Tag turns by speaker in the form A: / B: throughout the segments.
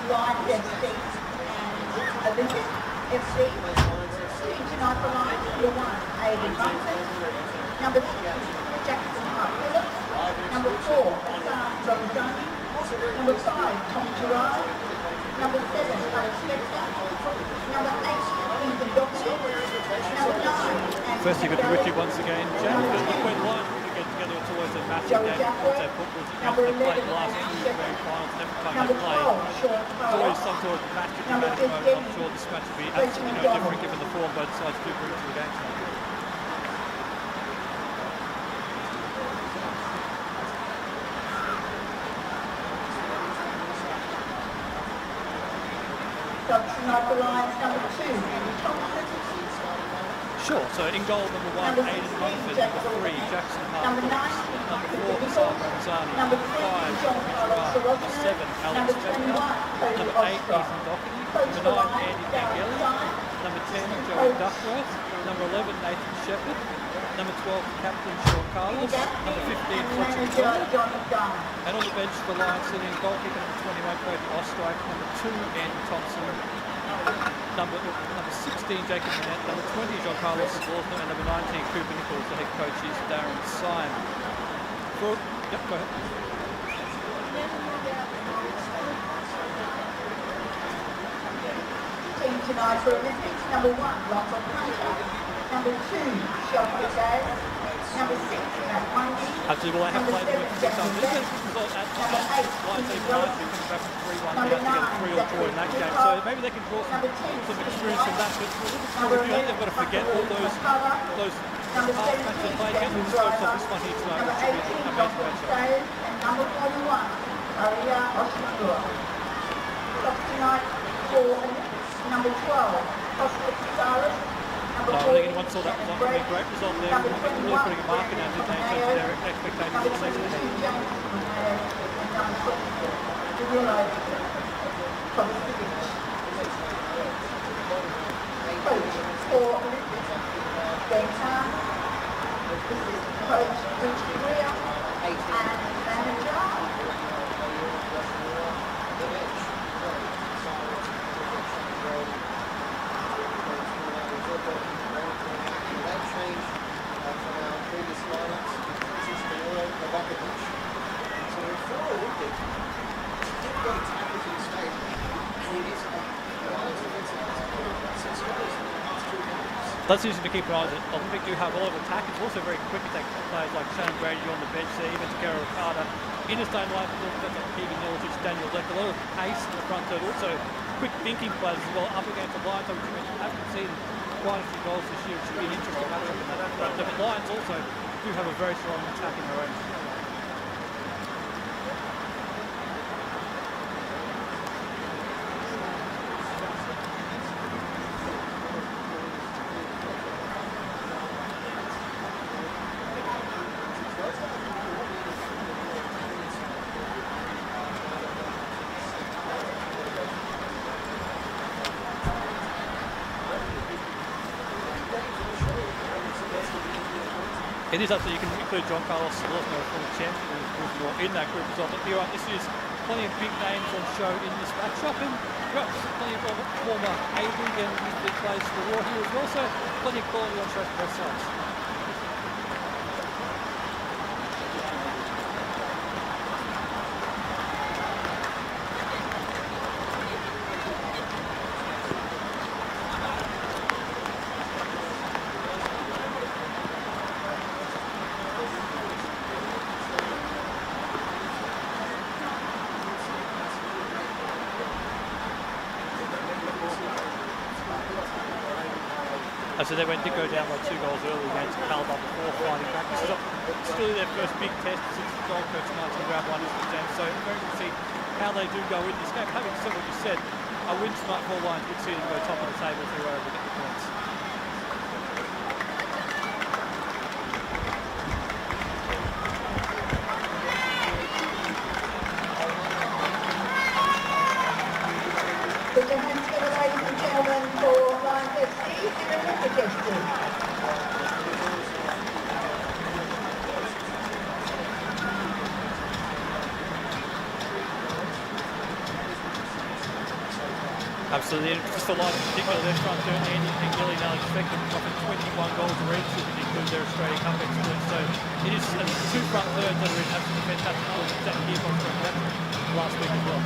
A: Lions FC and Olympic FC. Team tonight for Lions, number 1, Aidan Munson. Number 6, Jackson Phillips. Number 4, Hassan Rosani. Number 5, Tom Gerard. Number 7, Alex Spector. Number 8, Ethan Dobson. Number 9,
B: first you got to Richie once again. Jack, when one get together, it's always a massive game. It's a football team. They played the last 2 grand finals. Every time they play, there's always some sort of massive moment. I'm sure this match will be absolutely no different given the form both sides do bring to the game tonight.
A: Tonight for Lions, number 2, Andy Thompson.
B: Sure, so in goal, number 1, Aidan Munson, number 3, Jackson Hart,
A: number 9,
B: number 4, Hassan Ramzani,
A: number 5,
B: number 7, Alex Spector, number 8, Ethan Doherty, number 9, Andy Angeli, number 10, Joey Duckworth, number 11, Nathan Shepherd, number 12, Captain Sean Carlos, number 15, Fletcher John, and on the bench for Lions sitting goalkeeper number 21, Cody Ostrike, number 2, Andy Thompson, number 16, Jacob Manette, number 20, John Carlos Walton, and number 19, Cooper Nichols. The head coach is Darren Syme. Yep, go ahead.
A: Team tonight for Olympics, number 1, Lachlan Hunter. Number 2, Shelby Day. Number 6, Matt Mundy.
B: Actually, well, they have played with the time. This is result at Lions team tonight, who comes back from 3-1 down to get a 3 or draw in that game. So maybe they can draw some experience from that. But they've got to forget all those past matches they played against. We'll focus on this one here tonight, which will be an amazing matchup.
A: And number 41, Aria Oshimura. Top tonight for number 12, Oscar Pizaris.
B: I don't think anyone saw that result. It would be a great result there. Really putting a mark in our today in terms of their expectations for the next game.
A: Coach for Olympics, Ben Tan. This is Coach Richie Greer and manager.
B: That's usually to keep an eye on. Olympic do have a lot of attack. It's also very quick attack players like Shannon Brady on the bench there, even Takara Okada. In his own line, that's like Keegan Illich, Daniel Leck. A lot of pace in the front third. Also, quick thinking players as well up against the Lions, which we haven't seen quite a few goals this year. It should be an interesting matchup in that. But the Lions also do have a very strong attack in their own. It is absolutely, you can include John Carlos Walton, a former champion in that group as well. But you're right, this is plenty of big names on show in this matchup, and perhaps plenty of former A-League and big players for Raw here as well, so plenty of quality on show for both sides. So they did go down by 2 goals early against Calba before fighting back. This is still their first big test since the Gold Coast Knights in round 1 of the game. So very good to see how they do go in this game. Having said what you said, a win tonight for Lions would see them go top of the table if they were able to get the points.
A: Put your hands together, ladies and gentlemen, for Lions FC.
B: Absolutely, and just the line in particular, their front third, Andy Pengilly and Alex Beckman, dropping 21 goals each if you include their Australia Cup exploits. So it is two front thirds that are in absolutely fantastic form. Exactly here from last week as well.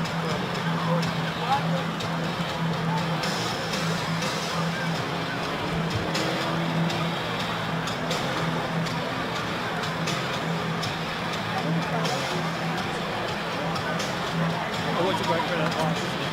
B: Always a great credit line, isn't it?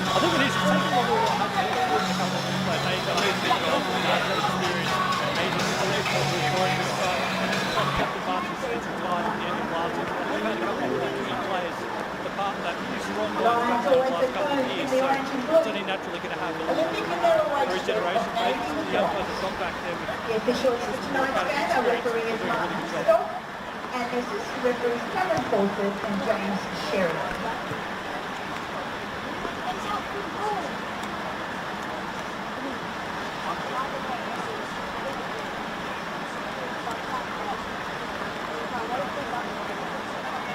B: I think it is. It's taken a little while to pick up on this play. They got a big goal from that experience. Agents are there for the scoring this time. And then trying to captain Martin's defensive line at the end of last year. They've had a couple of key players depart that strong line from the last couple of years. So it's only naturally going to have a little regeneration phase. The young players have gone back there with
A: The officials for tonight's game are referees Martin Stock and assistant referees Cameron Fulford and James Sheridan.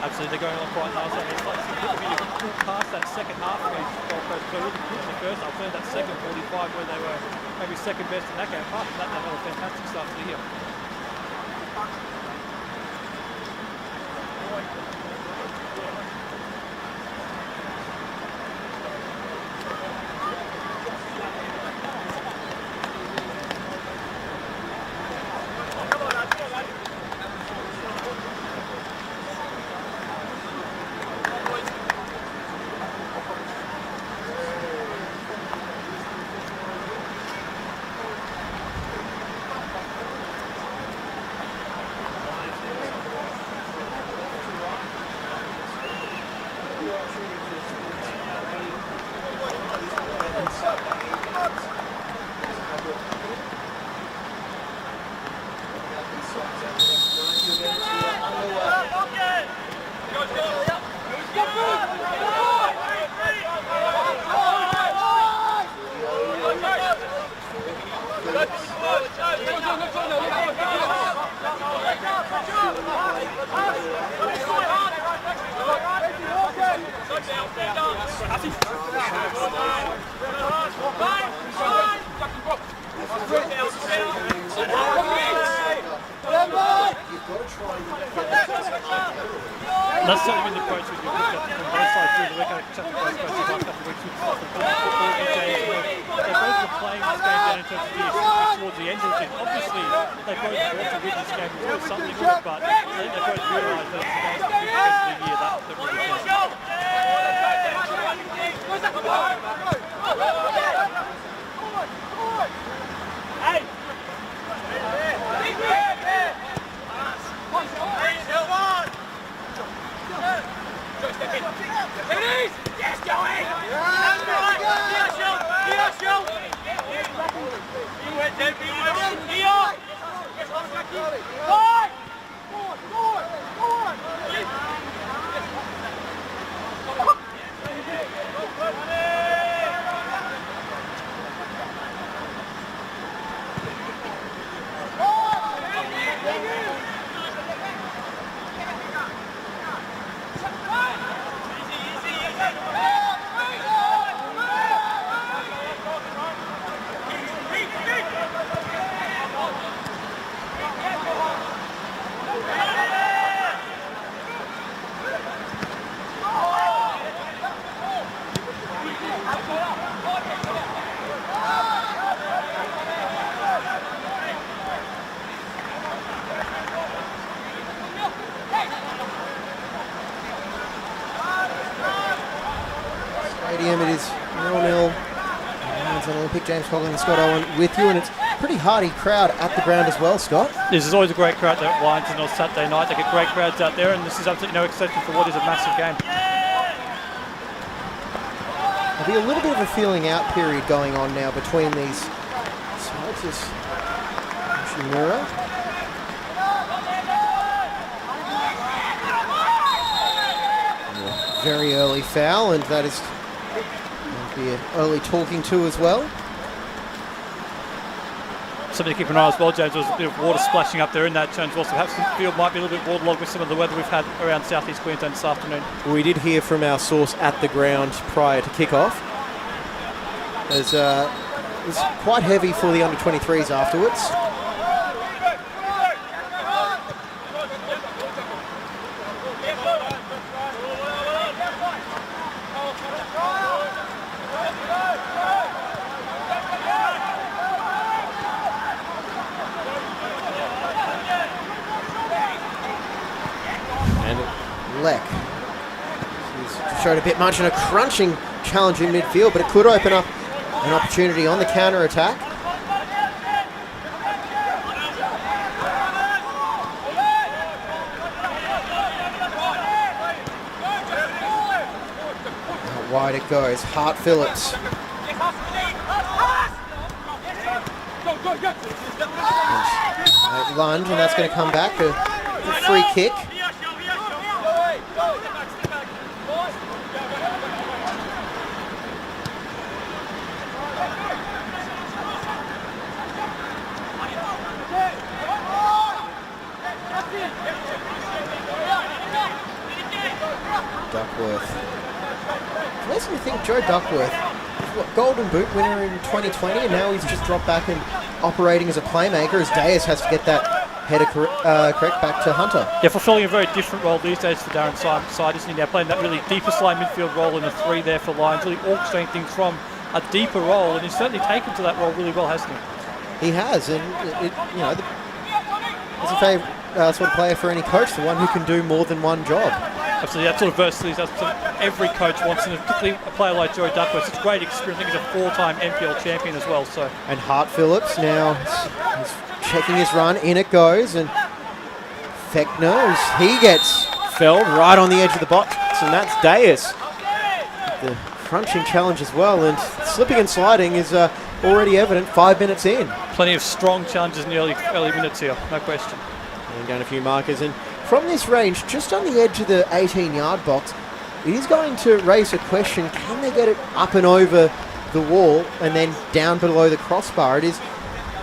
B: Absolutely, they're going on quite nicely. It's like past that second half against Gold Coast. They were really good in the first half. Certainly that second 45 where they were maybe second best in that game. Apart from that, they had a fantastic start to the year. That's certainly been the approach we've got from both sides through the week. I checked the both sides the last couple of weeks with the football and James. They both were playing this game down in terms of the towards the end of it. Obviously, they both want to win this game. There's something of it, but I think they both realise that it's the game of the year that really counts.
C: Stadium, it is 0-0. Lions on Olympic. James Coughlin and Scott Owen with you, and it's pretty hardy crowd at the ground as well, Scott.
B: This is always a great crowd there at Lions on Saturday night. They get great crowds out there, and this is absolutely no exception for what is a massive game.
C: There'll be a little bit of a feeling out period going on now between these sides. As Shimura. Very early foul, and that is going to be an early talking to as well.
B: Something to keep an eye on as well, James. There was a bit of water splashing up there in that turn as well, so perhaps the field might be a little bit waterlogged with some of the weather we've had around southeast Queensland this afternoon.
C: We did hear from our source at the ground prior to kick-off. It was quite heavy for the under-23s afterwards. Leck. He's showed a bit much in a crunching challenge in midfield, but it could open up an opportunity on the counter-attack. How wide it goes. Hart Phillips. Lunge, and that's going to come back. A free kick. Duckworth. Makes me think Joe Duckworth, Golden Boot winner in 2020, and now he's just dropped back and operating as a playmaker as Deus has to get that header correct back to Hunter.
B: Yeah, fulfilling a very different role these days for Darren Side, isn't he? Now playing that really deepest line midfield role in a 3 there for Lions, really orchestrating things from a deeper role, and he's certainly taken to that role really well, hasn't he?
C: He has, and he's a favourite sort of player for any coach, the one who can do more than one job.
B: Absolutely, that sort of versatility, that's sort of every coach wants, and particularly a player like Joey Duckworth. It's a great experience. I think he's a 4-time NPL champion as well. So.
C: And Hart Phillips now he's checking his run. In it goes, and Fechner, he gets felled right on the edge of the box, and that's Deus. The crunching challenge as well, and slipping and sliding is already evident 5 minutes in.
B: Plenty of strong challenges in the early minutes here, no question.
C: Laying down a few markers, and from this range, just on the edge of the 18-yard box, it is going to raise a question: can they get it up and over the wall and then down below the crossbar? It is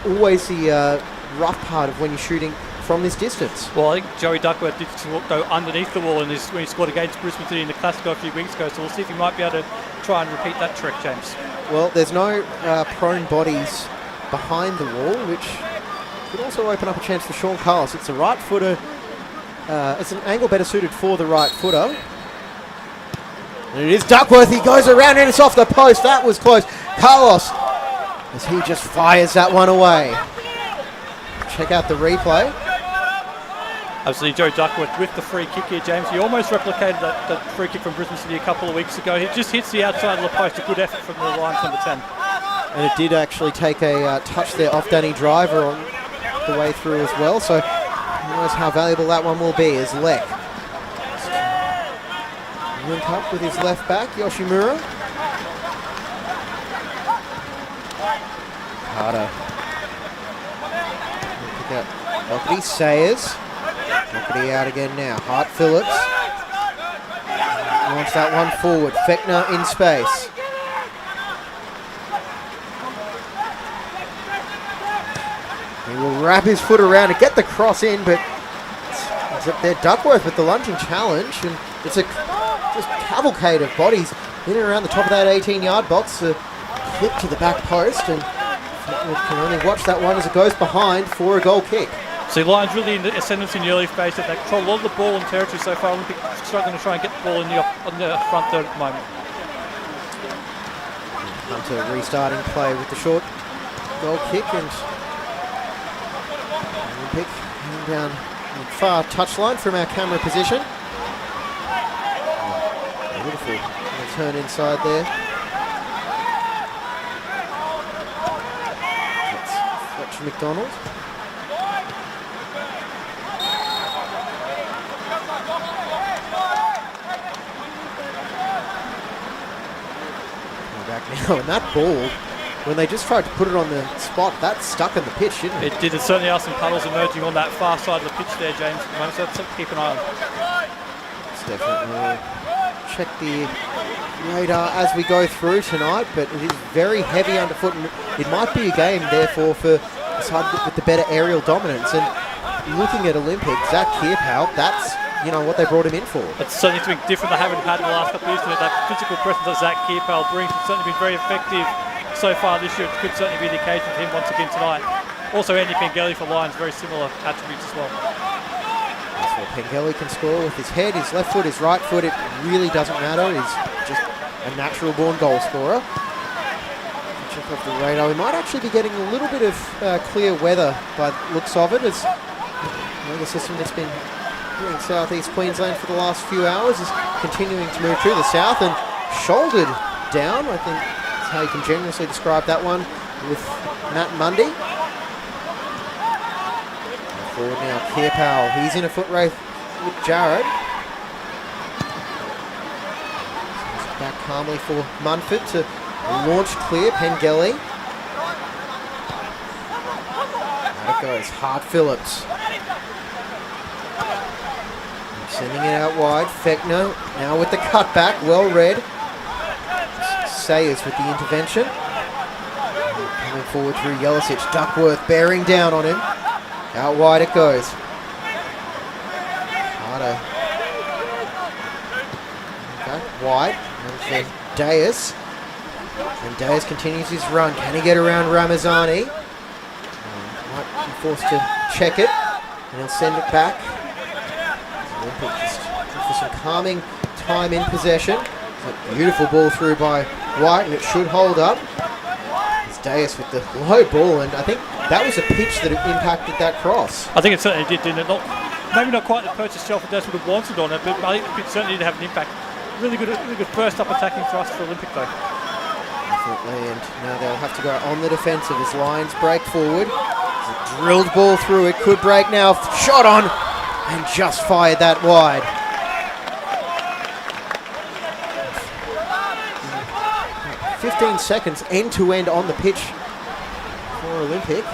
C: always the rough part of when you're shooting from this distance.
B: Well, I think Joey Duckworth did go underneath the wall when he scored against Brisbane City in the Classico a few weeks ago, so we'll see if he might be able to try and repeat that trick, James.
C: Well, there's no prone bodies behind the wall, which could also open up a chance for Sean Carlos. It's a right footer. It's an angle better suited for the right footer. And it is Duckworth. He goes around and it's off the post. That was close. Carlos, as he just fires that one away. Check out the replay.
B: Absolutely, Joe Duckworth with the free kick here, James. He almost replicated that free kick from Brisbane City a couple of weeks ago. He just hits the outside of the post. A good effort from the Lions number 10.
C: And it did actually take a touch there off Danny Driver on the way through as well. So who knows how valuable that one will be as Leck. Link up with his left back, Yoshimura. Carter. Pick up Doherty, Sayers. Doherty out again now. Hart Phillips. Launch that one forward. Fechner in space. He will wrap his foot around and get the cross in, but it's up there. Duckworth with the lunging challenge, and it's a just cavalcade of bodies in and around the top of that 18-yard box. A clip to the back post, and Fechner can only watch that one as it goes behind for a goal kick.
B: So the Lions really in the ascendancy in the early phase. They control a lot of the ball and territory so far. Olympic struggling to try and get the ball on the front third at the moment.
C: Hunter restarting play with the short goal kick, and Olympic heading down the far touchline from our camera position. Beautiful turn inside there. That's McDonald. Back now, and that ball, when they just tried to put it on the spot, that stuck in the pitch, didn't it?
B: It did. There certainly are some puddles emerging on that far side of the pitch there, James. So that's something to keep an eye on.
C: It's definitely check the radar as we go through tonight, but it is very heavy underfoot, and it might be a game, therefore, for the side with the better aerial dominance. And looking at Olympic, Zach Kierpau, that's what they brought him in for.
B: It's certainly something different they haven't had in the last couple of years. That physical presence that Zach Kierpau brings has certainly been very effective so far this year. It could certainly be the occasion for him once again tonight. Also, Andy Pengelly for Lions, very similar attributes as well.
C: That's what Pengelly can score with his head, his left foot, his right foot. It really doesn't matter. He's just a natural-born goal scorer. Check off the radar. We might actually be getting a little bit of clear weather by the looks of it, as the system that's been here in southeast Queensland for the last few hours is continuing to move through the south and shouldered down. I think that's how you can generously describe that one with Matt Mundy. Forward now, Kierpau. He's in a foot race with Jared. Back calmly for Munford to launch clear. Pengelly. There it goes. Hart Phillips. Sending it out wide. Fechner now with the cutback. Well read. Sayers with the intervention. Coming forward through Jelicic. Duckworth bearing down on him. Out wide it goes. Carter. Okay, wide. And for Deus. And Deus continues his run. Can he get around Ramazani? Might be forced to check it. And he'll send it back. Olympic just for some calming time in possession. It's a beautiful ball through by White, and it should hold up. It's Deus with the low ball, and I think that was a pitch that impacted that cross.
B: I think it certainly did, didn't it? Maybe not quite the purchase Shelford Deus would have wanted on it, but I think it certainly did have an impact. Really good first up attacking thrust for Olympic though.
C: Definitely, and now they'll have to go on the defensive as Lions break forward. There's a drilled ball through, it could break now. Shot on! And just fired that wide. 15 seconds end-to-end on the pitch for Olympic.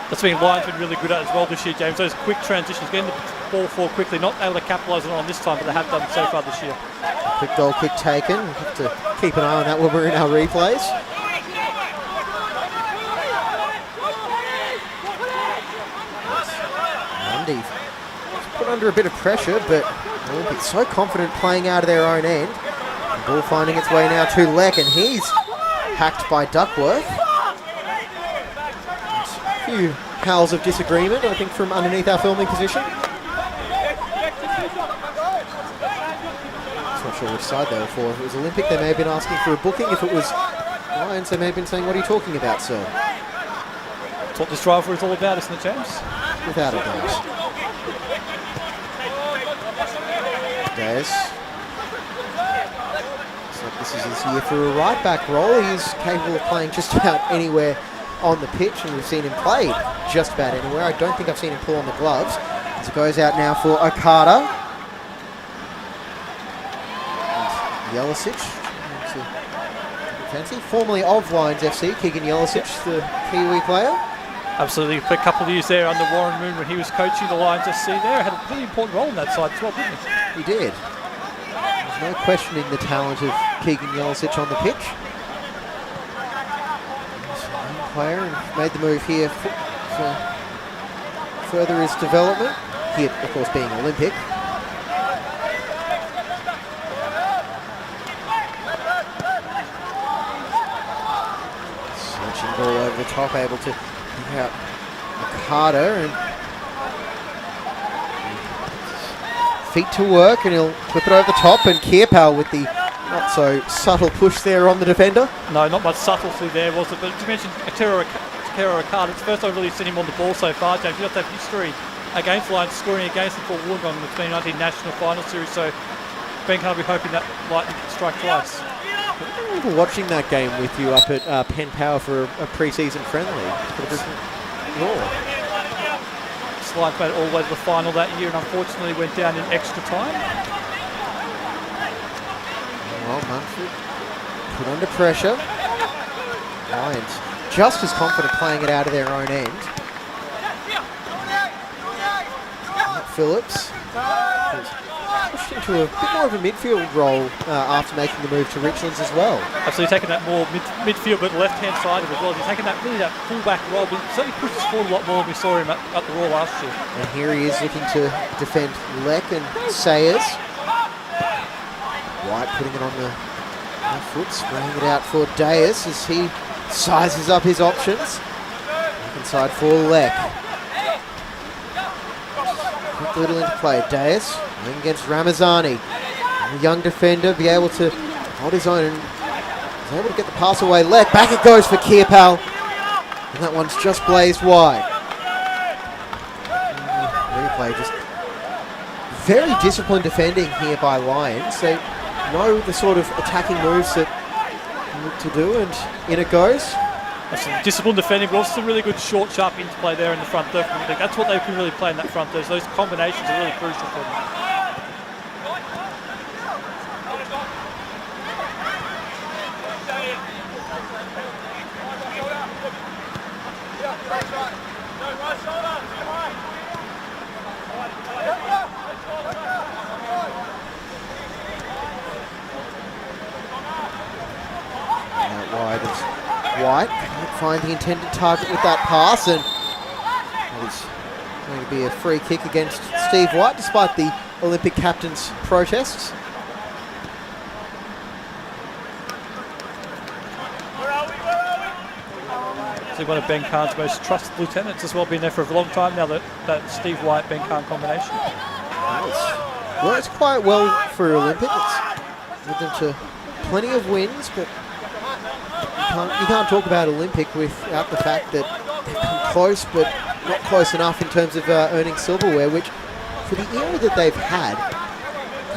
B: That's something Lions have been really good at as well this year, James. Those quick transitions, getting the ball forward quickly, not able to capitalise on it this time, but they have done so far this year.
C: Quick goal, quick taken. We'll have to keep an eye on that when we're in our replays. Mundy put under a bit of pressure, but Olympic so confident playing out of their own end. The ball finding its way now to Leck, and he's hacked by Duckworth. There's a few howls of disagreement, I think, from underneath our filming position. Not sure which side they were for. If it was Olympic, they may have been asking for a booking. If it was Lions, they may have been saying, "What are you talking about, sir?"
B: That's what this rivalry is all about, isn't it, James?
C: Without a doubt. Deus. So this is his year for a right back role. He's capable of playing just about anywhere on the pitch, and we've seen him play just about anywhere. I don't think I've seen him pull on the gloves. As it goes out now for Okada. Jelicic, fancy, formerly of Lions FC, Keegan Jelicic, the Kiwi player.
B: Absolutely, for a couple of years there under Warren Moon when he was coaching the Lions FC there, had a really important role in that side as well, didn't he?
C: He did. There's no questioning the talent of Keegan Jelicic on the pitch. He's a young player and made the move here to further his development. Here, of course, being Olympic. Ball over the top, able to pick out Carter, and feet to work, and he'll flip it over the top, and Kierpau with the not so subtle push there on the defender.
B: No, not much subtlety there, was it? But you mentioned Takero Okada. It's the first I've really seen him on the ball so far, James. He does have history against Lions, scoring against them for Wollongong in the 2019 National Final Series, so Ben can't be hoping that Lightning can strike twice.
C: I remember watching that game with you up at Penn Power for a pre-season friendly. Raw.
B: Slide made it all the way to the final that year and unfortunately went down in extra time.
C: Well, Munford put under pressure. Lions just as confident playing it out of their own end. Phillips has pushed into a bit more of a midfield role after making the move to Richlands as well.
B: Absolutely taking that more midfield but left-hand side of it as well. He's taking that really that full-back role, but certainly pushes forward a lot more than we saw him at the Raw last year.
C: And here he is looking to defend Leck and Sayers. White putting it on the left foot, spraying it out for Deus as he sizes up his options. Inside for Leck. Quick little interplay. Deus going against Ramazani. A young defender be able to hold his own and is able to get the pass away. Leck, back it goes for Kierpal. And that one's just blazed wide. Replay, just very disciplined defending here by Lions. They know the sort of attacking moves that they look to do, and in it goes.
B: Some disciplined defending, but also some really good short, sharp interplay there in the front third. That's what they can really play in that front third. Those combinations are really crucial for them.
C: Out wide is White. Can't find the intended target with that pass, and that is going to be a free kick against Steve White, despite the Olympic captain's protests.
B: So one of Ben Kahn's most trusted lieutenants as well, been there for a long time now, that Steve White-Ben Kahn combination.
C: It's worked quite well for Olympic. It's led them to plenty of wins, but you can't talk about Olympic without the fact that they've come close, but not close enough in terms of earning silverware, which for the era that they've had,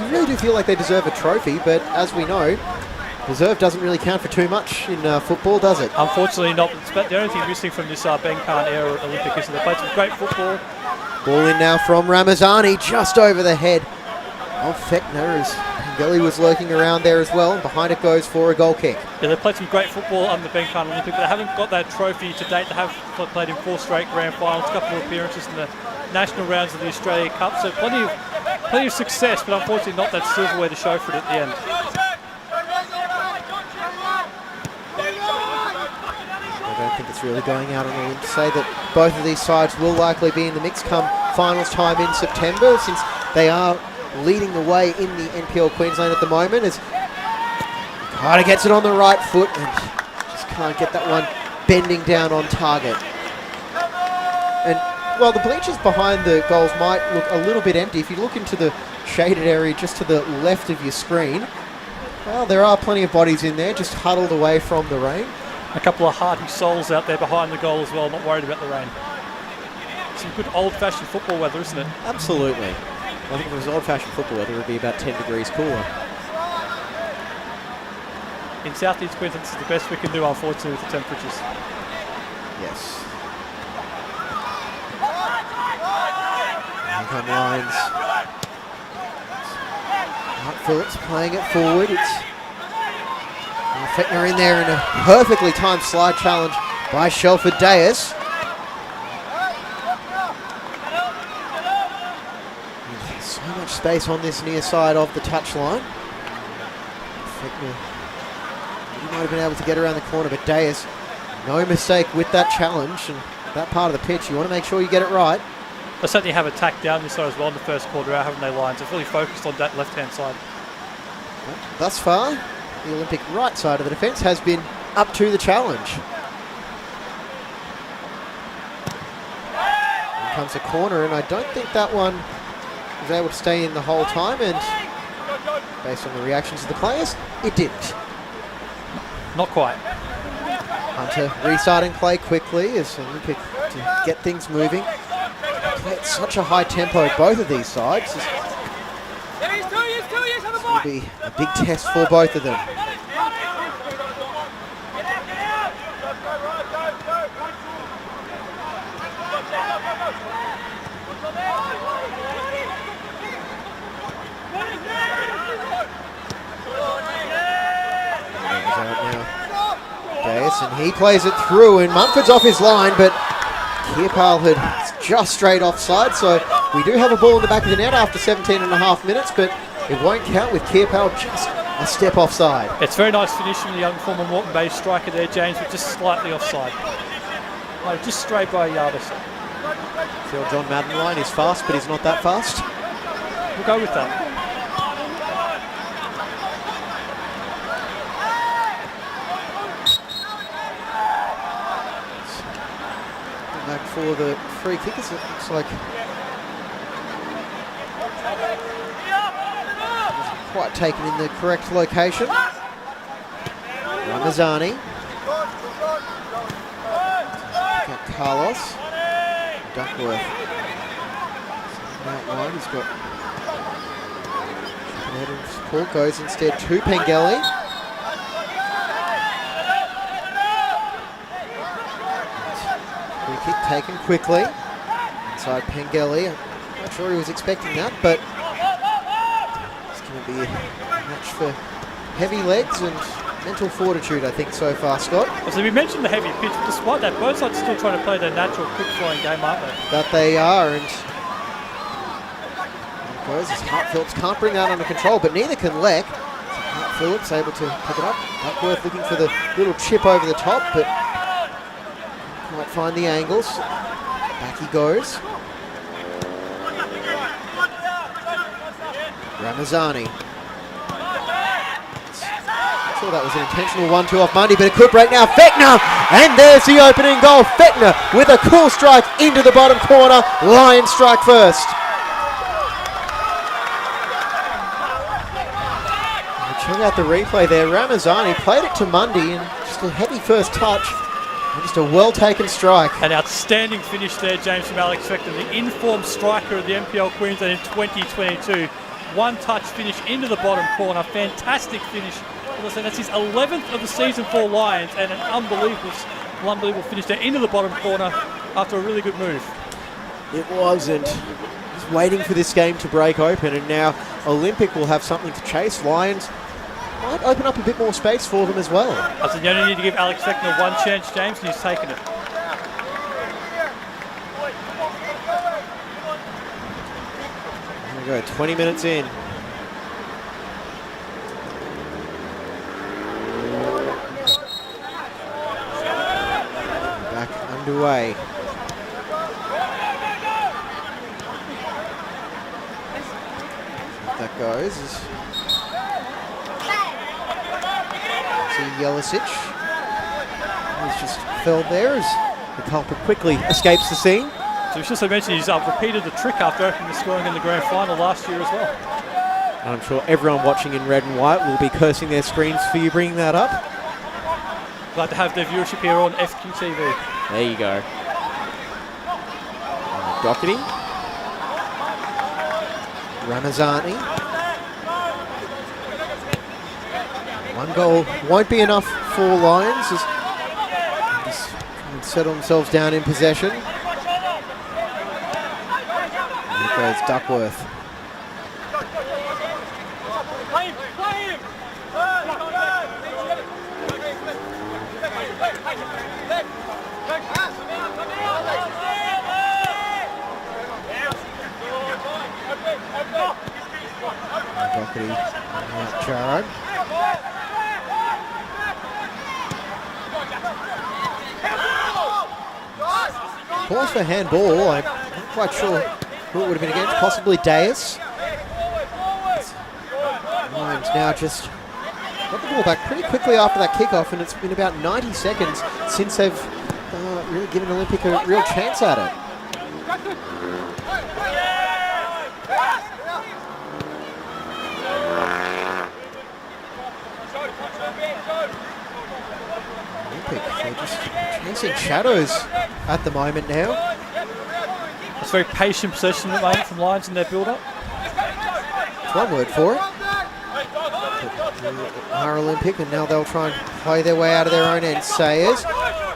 C: you really do feel like they deserve a trophy, but as we know, deserve doesn't really count for too much in football, does it?
B: Unfortunately not. But the only thing missing from this Ben Kahn era Olympic is that they played some great football.
C: Ball in now from Ramazani, just over the head of Fechner, as Pengeli was lurking around there as well, and behind it goes for a goal kick.
B: Yeah, they played some great football under the Ben Kahn Olympic, but they haven't got that trophy to date. They have played in 4 straight grand finals, a couple of appearances in the national rounds of the Australia Cup, so plenty of success, but unfortunately not that silverware to show for it at the end.
C: I don't think it's really going out on a limb to say that both of these sides will likely be in the mix come finals time in September, since they are leading the way in the NPL Queensland at the moment, as Carter gets it on the right foot and just can't get that one bending down on target. And while the bleachers behind the goals might look a little bit empty, if you look into the shaded area just to the left of your screen, well, there are plenty of bodies in there just huddled away from the rain.
B: A couple of hearty souls out there behind the goal as well, not worried about the rain. Some good old-fashioned football weather, isn't it?
C: Absolutely. I think if it was old-fashioned football weather, it would be about 10 degrees cooler.
B: In South East Queensland, this is the best we can do, unfortunately, with the temperatures.
C: Yes. Here come Lions. Mark Phillips playing it forward. It's Fechner in there in a perfectly timed slide challenge by Shelford Deus. So much space on this near side of the touchline. Fechner, he might have been able to get around the corner, but Deus, no mistake with that challenge, and that part of the pitch, you want to make sure you get it right.
B: They certainly have attacked down this side as well in the first quarter, haven't they, Lions? They've really focused on that left-hand side.
C: But thus far, the Olympic right side of the defence has been up to the challenge. Here comes a corner, and I don't think that one was able to stay in the whole time, and based on the reactions of the players, it didn't.
B: Not quite.
C: Hunter restarting play quickly as Olympic to get things moving. Play at such a high tempo, both of these sides. This will be a big test for both of them. And he plays it through, and Mumford's off his line, but Kearpal had just straight offside, so we do have a ball in the back of the net after 17 and a half minutes, but it won't count with Kearpal just a step offside.
B: It's very nice finish from the young former Moreton Bay striker there, James, but just slightly offside. Like just straight by a yard or so.
C: Phil John Madden line is fast, but he's not that fast.
B: We'll go with that.
C: Back for the free kickers, it looks like wasn't quite taken in the correct location. Ramazani. Got Carlos. Duckworth. Out wide, he's got support, goes instead to Pengelly. Free kick taken quickly. Inside Pengelly. I'm not sure he was expecting that, but it's going to be a match for heavy legs and mental fortitude, I think, so far, Scott.
B: So we mentioned the heavy pitch, but despite that, both sides are still trying to play their natural, quick-flowing game, aren't they?
C: That they are, and goes as Hart Phillips can't bring that under control, but neither can Leck. So Hart Phillips able to pick it up. Duckworth looking for the little chip over the top, but can't quite find the angles. Back he goes. Ramazani. Sure that was an intentional 1-2 off Mundy, but it could break now. Fechner! And there's the opening goal. Fechner with a cool strike into the bottom corner. Lions strike first. Check out the replay there. Ramazani played it to Mundy and just a heavy first touch. And just a well-taken strike.
B: An outstanding finish there, James, from Alex Fechner, the informed striker of the NPL Queensland in 2022. One-touch finish into the bottom corner. Fantastic finish. That's his 11th of the season for Lions, and an unbelievable finish there into the bottom corner after a really good move.
C: It wasn't. Just waiting for this game to break open, and now Olympic will have something to chase. Lions might open up a bit more space for them as well.
B: I said you only need to give Alex Fechner one chance, James, and he's taken it.
C: There we go, 20 minutes in. Underway. That goes. See Jelicic. He's just fell there as the culprit quickly escapes the scene.
B: So we should also mention he's repeated the trick after opening the scoring in the grand final last year as well.
C: And I'm sure everyone watching in red and white will be cursing their screens for you bringing that up.
B: Glad to have their viewership here on FQTV.
C: There you go. Doherty. Ramazani. One goal won't be enough for Lions as they just try and settle themselves down in possession. And it goes Duckworth. Doherty out Charo. Calls for handball. I'm not quite sure who it would have been against. Possibly Deus. Lions now just got the ball back pretty quickly after that kickoff, and it's been about 90 seconds since they've really given Olympic a real chance at it. Olympic, they're just chasing shadows at the moment now.
B: It's very patient possession at the moment from Lions in their build-up.
C: That's one word for it. Are Olympic, and now they'll try and play their way out of their own end. Sayers,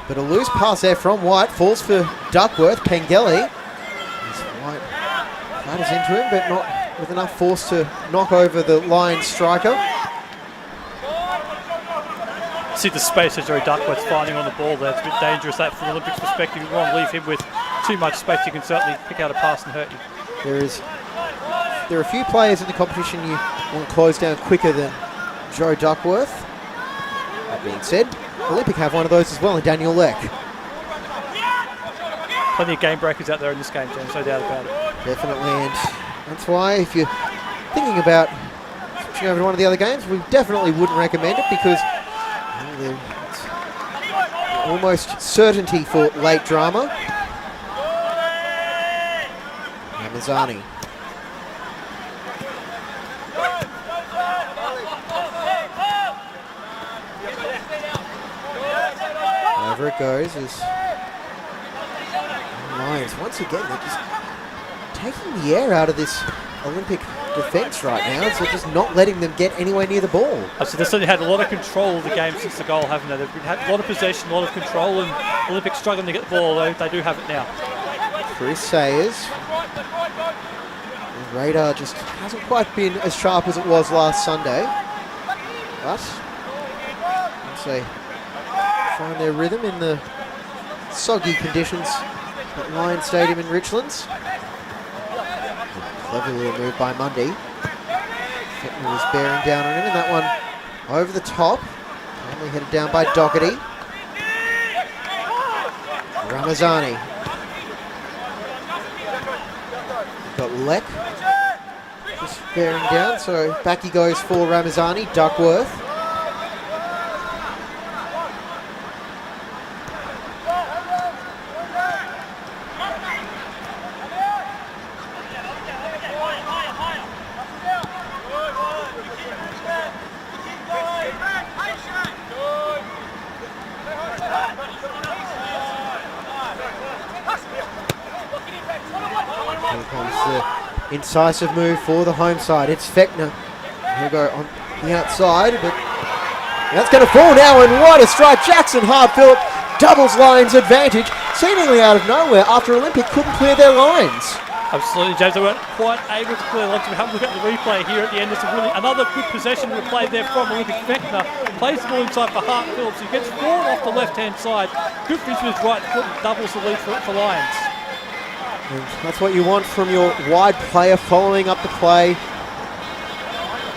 C: but a loose pass there from White falls for Duckworth. Pengelly. White Ladders into him, but not with enough force to knock over the Lions striker.
B: See the space that Joe Duckworth's finding on the ball there. It's a bit dangerous that from the Olympics perspective. You want to leave him with too much space. You can certainly pick out a pass and hurt you.
C: There are a few players in the competition you want to close down quicker than Joe Duckworth. That being said, Olympic have one of those as well in Daniel Leck.
B: Plenty of game breakers out there in this game, James, no doubt about it.
C: Definitely, and that's why if you're thinking about switching over to one of the other games, we definitely wouldn't recommend it because it's almost certainty for late drama. Ramazani. Over it goes as Lions, once again, they're just taking the air out of this Olympic defence right now, so just not letting them get anywhere near the ball.
B: So they've certainly had a lot of control of the game since the goal, haven't they? They've had a lot of possession, a lot of control, and Olympic struggling to get the ball, although they do have it now.
C: Chris Sayers. The radar just hasn't quite been as sharp as it was last Sunday. But once they find their rhythm in the soggy conditions at Lions Stadium in Richlands. Clever little move by Mundy. Fitton was bearing down on him, and that one over the top. Only headed down by Doherty. Ramazani. Got Leck just bearing down, so back he goes for Ramazani. Duckworth. Incisive move for the home side. It's Fechner. He'll go on the outside, but that's going to fall now, and what a strike. Jackson Hart-Phillip doubles Lions advantage, seemingly out of nowhere after Olympic couldn't clear their lines.
B: Absolutely, James. They weren't quite able to clear the lines. We have a look at the replay here at the end. It's really another good possession replay there from Olympic. Fechner plays the ball inside for Hart-Phillips. He gets forward off the left-hand side. Good with his right foot and doubles the lead for Lions.
C: And that's what you want from your wide player following up the play.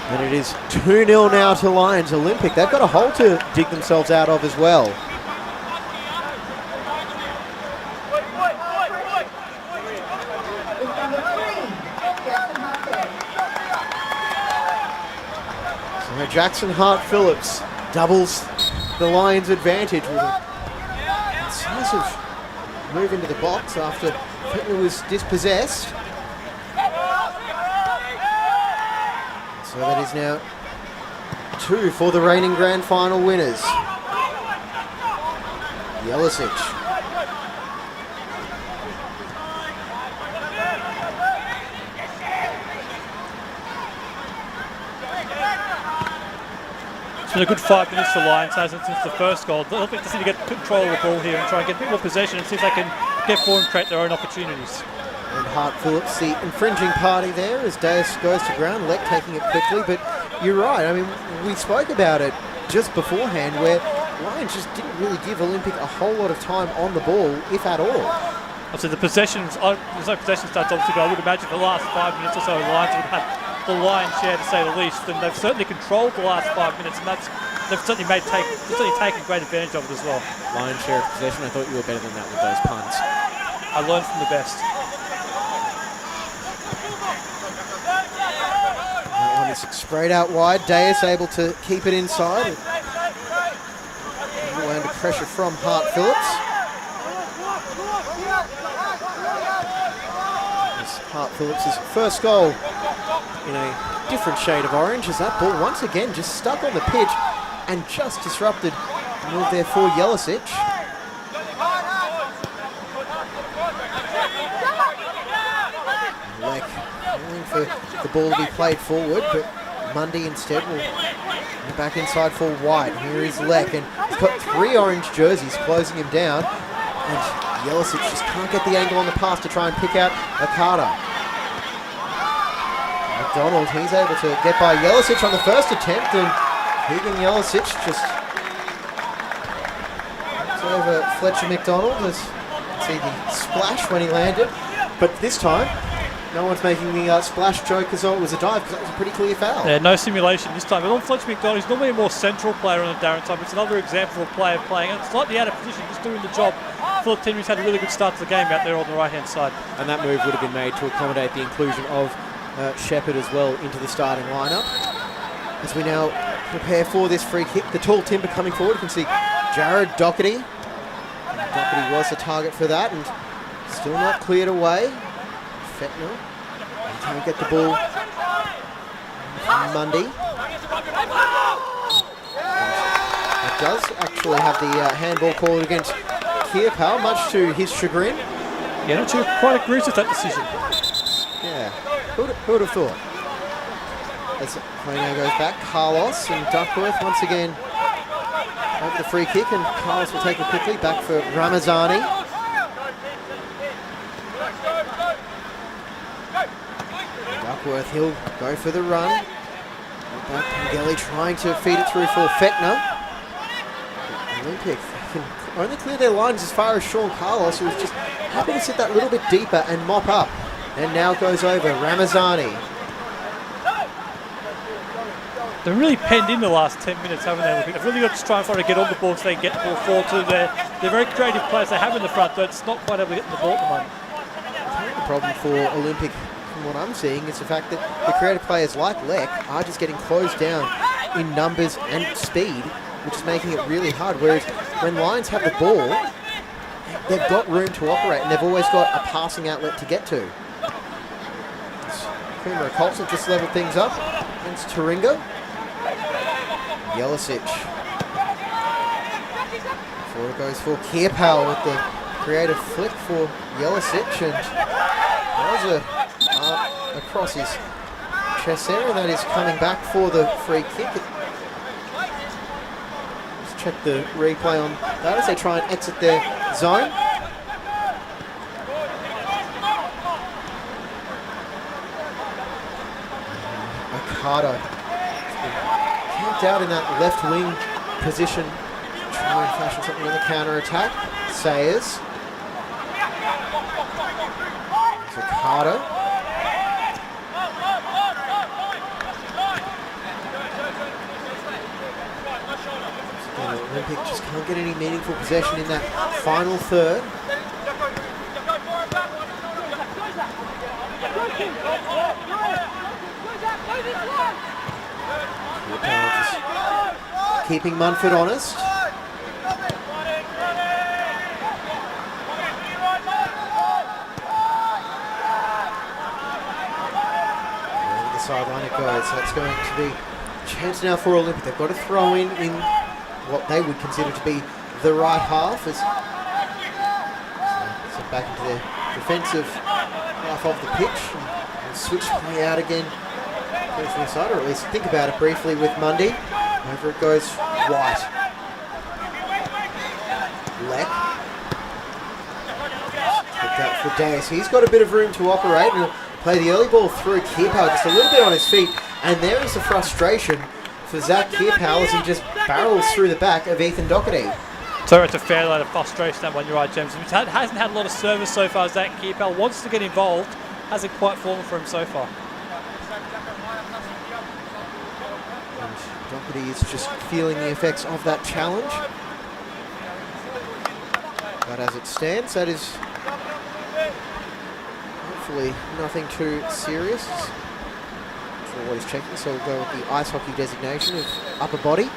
C: And it is 2-0 now to Lions. Olympic, they've got a hole to dig themselves out of as well. So Jackson Hart-Phillips doubles the Lions' advantage with a decisive move into the box after Fitner was dispossessed. So that is now 2 for the reigning grand final winners. Jelicic.
B: It's been a good 5 minutes for Lions, hasn't it, since the first goal. They'll just need to get control of the ball here and try and get a bit more possession and see if they can get forward and create their own opportunities.
C: And Hart-Phillips, the infringing party there as Deus goes to ground. Leck taking it quickly, but you're right. I mean, we spoke about it just beforehand where Lions just didn't really give Olympic a whole lot of time on the ball, if at all.
B: So the possessions, there's no possession stats obviously, but I would imagine for the last 5 minutes or so, Lions would have had the lion's share to say the least, and they've certainly controlled the last 5 minutes, and they've certainly taken great advantage of it as well.
C: Lion's share of possession. I thought you were better than that with those puns.
B: I learned from the best.
C: That one is sprayed out wide. Deus able to keep it inside. Under pressure from Hart-Phillips. Hart-Phillips' first goal in a different shade of orange as that ball once again just stuck on the pitch and just disrupted the move there for Jelicic. Leck willing for the ball to be played forward, but Mundy instead will go back inside for White. Here is Leck, and he's got 3 orange jerseys closing him down, and Jelicic just can't get the angle on the pass to try and pick out Okada. McDonald, he's able to get by Jelicic on the first attempt, and Keegan Jelicic just gets over Fletcher McDonald. As you can see the splash when he landed, but this time no one's making the splash joke as though it was a dive, because that was a pretty clear foul.
B: Yeah, no simulation this time. But on Fletcher McDonald, he's normally a more central player on the Darren time. It's another example of a player playing slightly out of position, just doing the job. Philip Tenry's had a really good start to the game out there on the right-hand side.
C: And that move would have been made to accommodate the inclusion of Shepherd as well into the starting lineup. As we now prepare for this free kick, the tall timber coming forward. You can see Jared Doherty. Doherty was the target for that, and still not cleared away. Fetner trying to get the ball. Mundy. That does actually have the handball called against Kierpal, much to his chagrin.
B: Yeah, not sure, quite agrees with that decision.
C: Yeah, who would have thought? As play now goes back, Carlos and Duckworth once again over the free kick, and Carlos will take it quickly back for Ramazani. Duckworth, he'll go for the run. Back Pengeli trying to feed it through for Fetner. Olympic can only clear their lines as far as Sean Carlos, who was just happy to sit that little bit deeper and mop up. And now goes over Ramazani.
B: They're really penned in the last 10 minutes, haven't they? They've really got to try and find to get on the ball so they can get the ball forward to them. They're very creative players they have in the front, but it's not quite able to get the ball at the moment.
C: The problem for Olympic, from what I'm seeing, is the fact that the creative players like Leck are just getting closed down in numbers and speed, which is making it really hard. Whereas when Lions have the ball, they've got room to operate, and they've always got a passing outlet to get to. Creamer Colson just leveled things up against Taringa. Jelicic. Forward goes for Kierpal with the creative flick for Jelicic, and that was a across his chest there, and that is coming back for the free kick. Let's check the replay on that as they try and exit their zone. Carter camped out in that left wing position, try and fashion something on the counter attack. Sayers. So Carter. Again, Olympic just can't get any meaningful possession in that final third. Just keeping Munford honest. And the sideline it goes. That's going to be a chance now for Olympic. They've got to throw in what they would consider to be the right half. As so back into their defensive half of the pitch. And switch play out again. From the side, or at least think about it briefly with Mundy. Over it goes White. Leck. Picked up for Davis. He's got a bit of room to operate, and he'll play the early ball through Kierpal just a little bit on his feet. And there is the frustration for Zach Kierpal as he just barrels through the back of Ethan Doherty.
B: So it's a fair load of frustration, that one, you're right, James. He hasn't had a lot of service so far. Zach Kierpal wants to get involved, hasn't quite fallen for him so far.
C: Doherty is just feeling the effects of that challenge. But as it stands, that is hopefully nothing too serious for what he's checking. So we'll go with the ice hockey designation of upper body.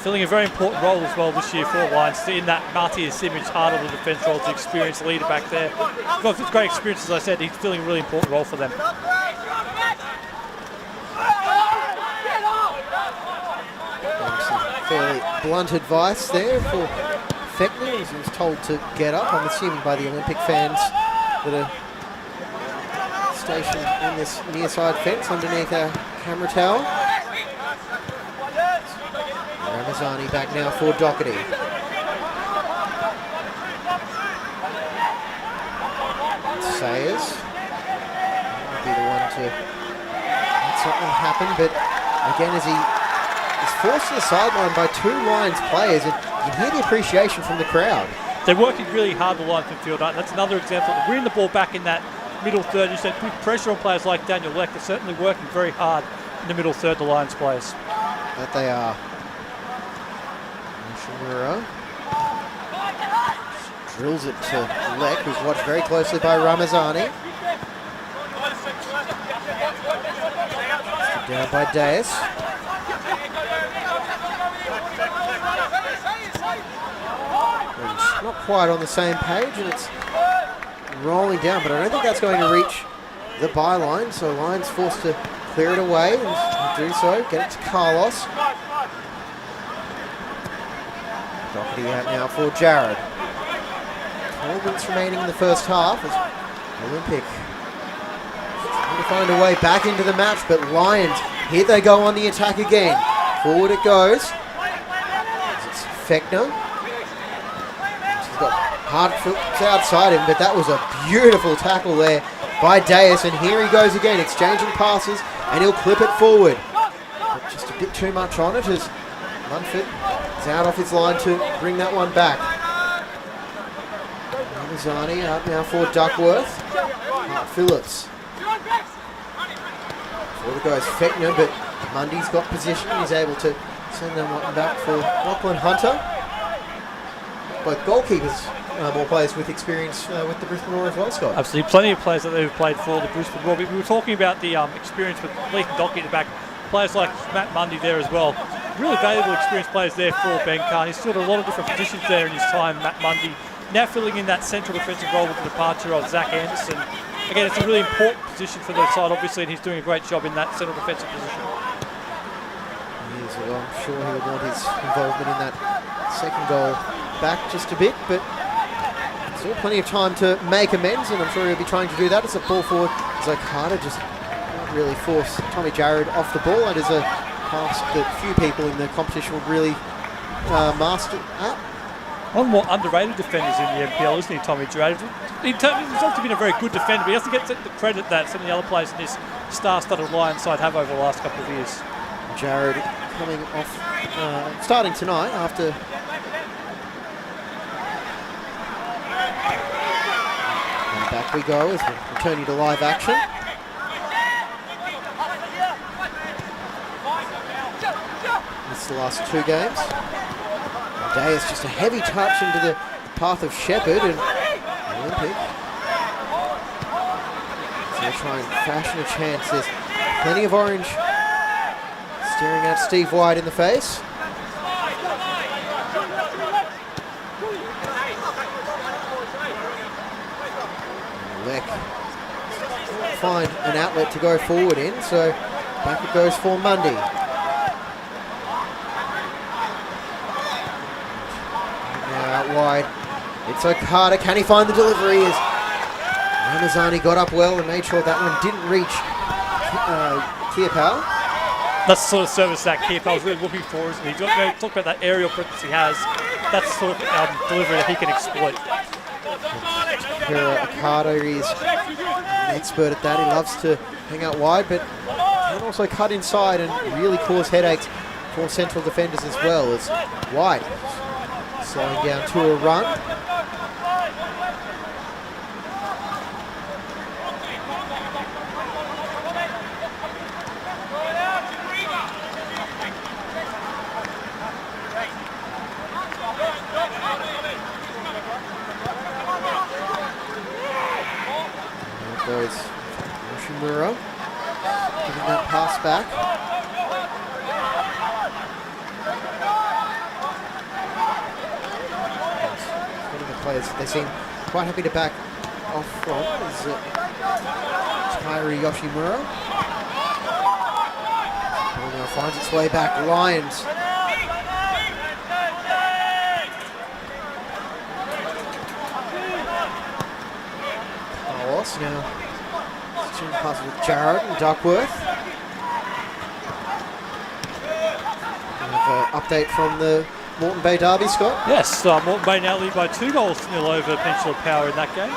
B: Filling a very important role as well this year for the Lions in that Marty Simic heart of the defence role, the experienced leader back there. Got great experience, as I said. He's filling a really important role for them.
C: Fairly blunt advice there for Fechner, as he was told to get up. I'm assuming by the Olympic fans that are stationed in this near side fence underneath our camera tower. Ramazani back now for Doherty. Sayers might be the one to something happen, but again, as he is forced to the sideline by 2 Lions players, and you hear the appreciation from the crowd.
B: They're working really hard, the Lions midfield. That's another example. They're winning the ball back in that middle third. You said with pressure on players like Daniel Leck, they're certainly working very hard in the middle third, the Lions players.
C: That they are. Nishimura drills it to Leck, who's watched very closely by Ramazani. Down by Deus. It's not quite on the same page, and it's rolling down, but I don't think that's going to reach the byline, so Lions forced to clear it away and do so. Get it to Carlos. Doherty out now for Jared. 12 minutes remaining in the first half as Olympic trying to find a way back into the match, but Lions, here they go on the attack again. Forward it goes. It's Fechner. He's got hard foot outside him, but that was a beautiful tackle there by Deus, and here he goes again, exchanging passes, and he'll clip it forward. But just a bit too much on it as Munford is out off his line to bring that one back. Ramazani out now for Duckworth. Phillips. Forward goes Fechner, but Mundy's got position. He's able to send that one back for Lachlan Hunter. Both goalkeepers, more players with experience with the Brisbane Roar as well, Scott.
B: Absolutely, plenty of players that they've played for the Brisbane Roar. We were talking about the experience with Lethan Doherty at the back. Players like Matt Mundy there as well. Really valuable experienced players there for Ben Carn. He's stood a lot of different positions there in his time, Matt Mundy. Now filling in that central defensive role with the departure of Zach Anderson. Again, it's a really important position for the side, obviously, and he's doing a great job in that central defensive position.
C: He is, well, I'm sure he would want his involvement in that second goal back just a bit, but still plenty of time to make amends, and I'm sure he'll be trying to do that. It's a ball forward. Zokada just not really forced Tommy Jared off the ball. That is a pass that few people in the competition would really master at.
B: One of the more underrated defenders in the NPL, isn't he, Tommy Jared? He's obviously been a very good defender, but he doesn't get the credit that some of the other players in this star-studded Lions side have over the last couple of years.
C: Jared coming off, starting tonight after and back we go as we're returning to live action. It's the last 2 games. Deus just a heavy touch into the path of Shepherd, and Olympic. So they'll try and fashion a chance. There's plenty of orange staring at Steve White in the face. Leck can't find an outlet to go forward in, so back it goes for Mundy. Out wide, it's Okada. Can he find the delivery? As Ramazani got up well and made sure that one didn't reach Kiapau.
B: That's the sort of service that Kiapau is really looking for, isn't he? Talk about that aerial presence he has. That's the sort of delivery that he can exploit.
C: Okada is an expert at that. He loves to hang out wide, but can also cut inside and really cause headaches for central defenders as well. As White slowing down to a run. There goes Yoshimura, giving that pass back. Players, they seem quite happy to back off front as Tairi Yoshimura. Ball now finds its way back. Lions. Carlos now switching pass with Jared and Duckworth. We have an update from the Moreton Bay Derby, Scott?
B: Yes, Moreton Bay now lead by 2 goals to 0 over Peninsula Power in that game.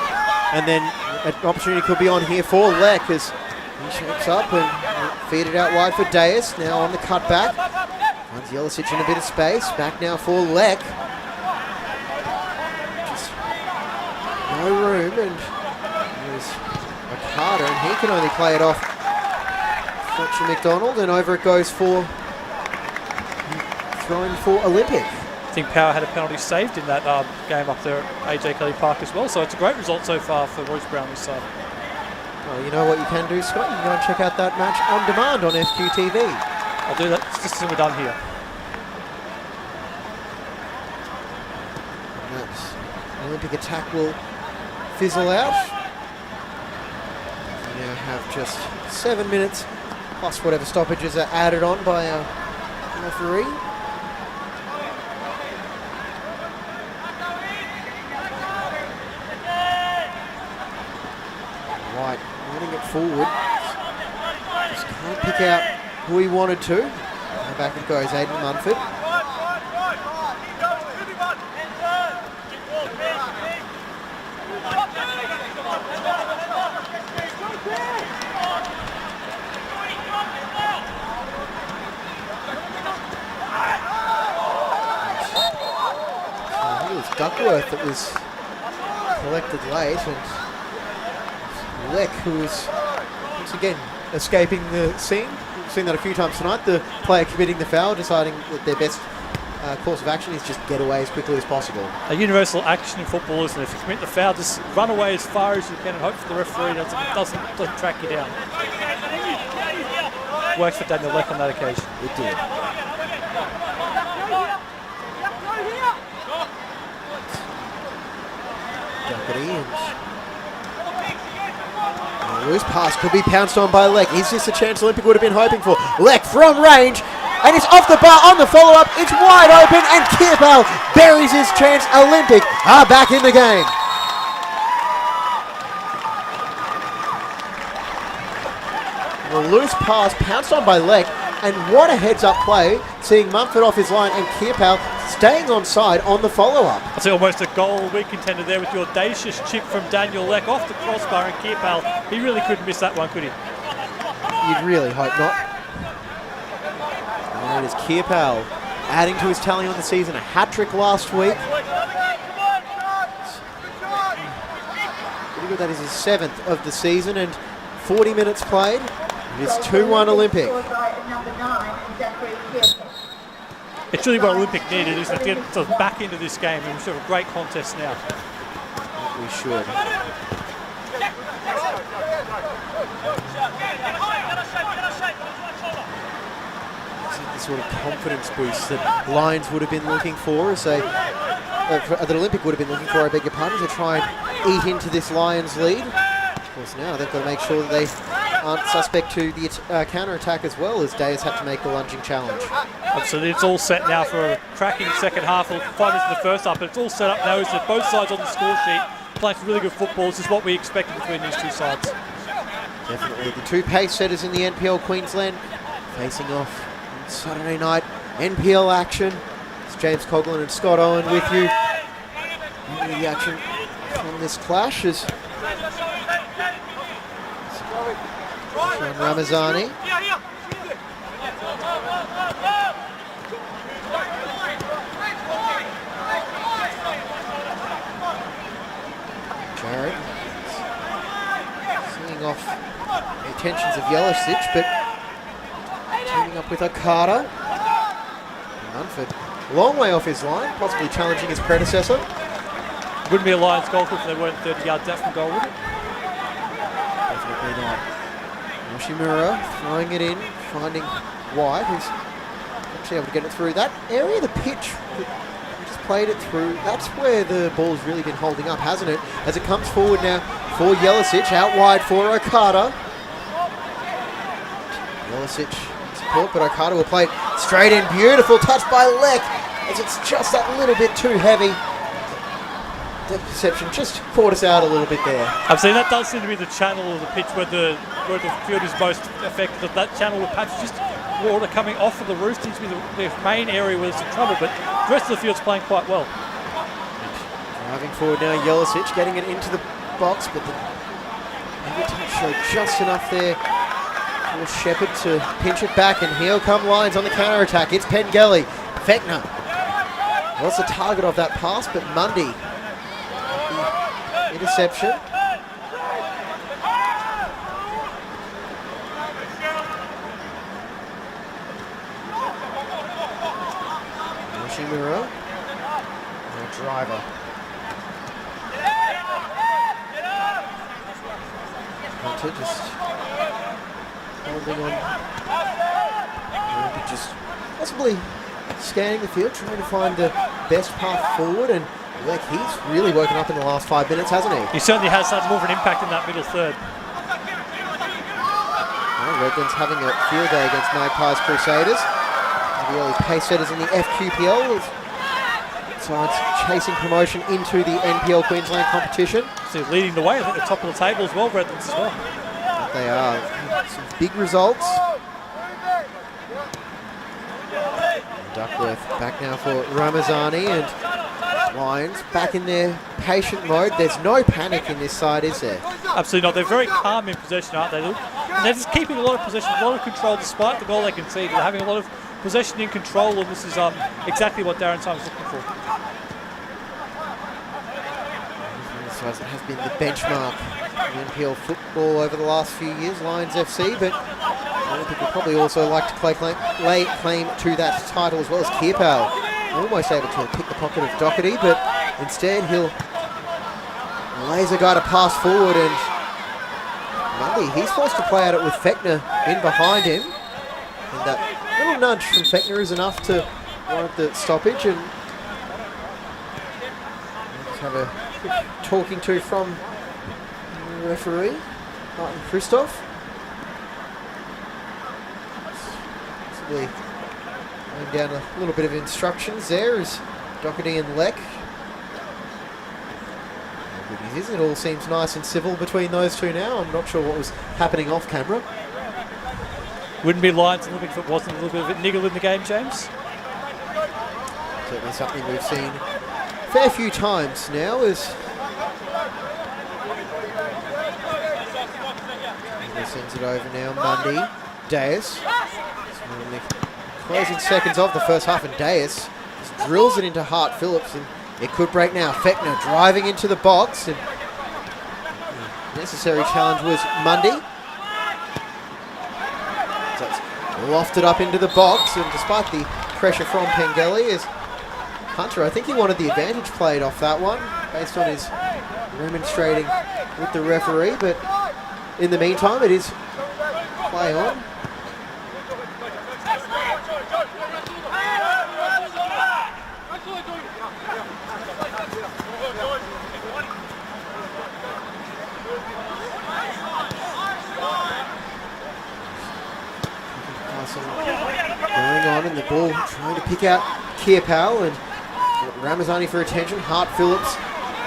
C: And then an opportunity could be on here for Leck as he shapes up and Feed it out wide for Deus. Now on the cutback. Finds Jelicic in a bit of space. Back now for Lek. Just no room, and there's Okada, and he can only play it off Fletcher McDonald, and over it goes for throwing for Olympic.
B: I think Power had a penalty saved in that game up there at AJ Kelly Park as well, so it's a great result so far for Royce Brown this side.
C: Well, you know what you can do, Scott? You can go and check out that match on demand on FQTV.
B: I'll do that just as we're done here.
C: And that's Olympic attack will fizzle out. We now have just 7 minutes, plus whatever stoppages are added on by our referee. White running it forward. Just can't pick out who he wanted to. And back it goes, Aiden Munford. I think it was Duckworth that was collected late, and Lek, who was once again escaping the scene. We've seen that a few times tonight. The player committing the foul, deciding that their best course of action is just get away as quickly as possible.
B: A universal action in football, isn't it? If you commit the foul, just run away as far as you can and hope for the referee doesn't track you down. Worked for Daniel Lek on that occasion.
C: It did. Doherty, and a loose pass could be pounced on by Lek. Is this a chance Olympic would have been hoping for? Lek from range, and it's off the bar on the follow-up. It's wide open, and Kirpal buries his chance. Olympic are back in the game. The loose pass pounced on by Lek, and what a heads-up play, seeing Mumford off his line and Kirpal staying on side on the follow-up.
B: I see almost a goal we contended there with your audacious chip from Daniel Lek off the crossbar, and Kirpal, he really couldn't miss that one, could he?
C: You'd really hope not. And it is Kirpal adding to his tally on the season, a hat-trick last week. Pretty good, that is his 7th of the season, and 40 minutes played. It's 2-1 Olympic.
B: It's really what Olympic needed, isn't it? To get themselves back into this game, and we should have a great contest now.
C: We should. The sort of confidence boost that Lions would have been looking for, as they, that Olympic would have been looking for, I beg your pardon, to try and eat into this Lions lead. Of course, now they've got to make sure that they aren't suspect to the counter-attack as well, as Deus had to make the lunging challenge.
B: Absolutely, it's all set now for a cracking second half. 5 minutes in the first half, but it's all set up now, isn't it? Both sides on the score sheet playing some really good football. This is what we expected between these two sides.
C: Definitely. The two pace setters in the NPL Queensland facing off on Saturday night. NPL action. It's James Coughlin and Scott Owen with you. And the action from this clash is from Ramazani. Jarrett seeing off the intentions of Jelicic, but teaming up with Okada. Munford, long way off his line, possibly challenging his predecessor.
B: Wouldn't be a Lions goal if they weren't 30 yards out from goal, would it?
C: Definitely not. Yoshimura throwing it in, finding White, who's actually able to get it through. That area of the pitch, just played it through. That's where the ball's really been holding up, hasn't it? As it comes forward now for Jelicic, out wide for Okada. Jelicic support, but Okada will play it straight in. Beautiful touch by Lek, as it's just that little bit too heavy. Depth perception just caught us out a little bit there.
B: I've seen that does seem to be the channel of the pitch where the field is most effective. That channel with perhaps just water coming off of the roof seems to be the main area where there's some trouble, but the rest of the field's playing quite well.
C: Driving forward now, Jelicic getting it into the box, but the touch showed just enough there for Force Shepherd to pinch it back, and here come Lions on the counter-attack. It's Pengelly. Fechner was the target of that pass, but Mundy, the interception. Yoshimura, and Driver. Hunter just holding on, just possibly scanning the field, trying to find the best path forward, and like he's really woken up in the last 5 minutes, hasn't he?
B: He certainly has had more of an impact in that middle third.
C: Well, Redlands having a field day against Magpies Crusaders. The early pace setters in the FQPL, with sides chasing promotion into the NPL Queensland competition.
B: So leading the way, I think the top of the table as well, Redlands as well.
C: They are. Some big results. Duckworth back now for Ramazani, and Lions back in their patient mode. There's no panic in this side, is there?
B: Absolutely not. They're very calm in possession, aren't they? And they're just keeping a lot of possession, a lot of control despite the goal they conceded. They're having a lot of possession and control, and this is exactly what Darren Syme's looking for.
C: It has been the benchmark in NPL football over the last few years, Lions FC, but I think would probably also like to lay claim to that title as well as Kirpal. Almost able to pick the pocket of Doherty, but instead he'll laser guide a pass forward, and Mundy, he's forced to play at it with Fechner in behind him. And that little nudge from Fechner is enough to warrant the stoppage, and let's have a quick talking to from the referee, Martin Christoph. Possibly laying down a little bit of instructions there as Doherty and Leck. Good news is it all seems nice and civil between those two now. I'm not sure what was happening off camera.
B: Wouldn't be Lions a little bit if it wasn't a little bit of a niggle in the game, James.
C: Certainly something we've seen a fair few times now, as he sends it over now. Mundy, Deus. In the closing seconds of the first half, and Deus just drills it into Hart Phillips, and it could break now. Fechner driving into the box, and the necessary challenge was Mundy. So it's lofted up into the box, and despite the pressure from Pengelly, is Hunter, I think he wanted the advantage played off that one, based on his remonstrating with the referee, but in the meantime, it is play on. Going on, and the ball trying to pick out Kirpal, and Ramazani for attention. Hart Phillips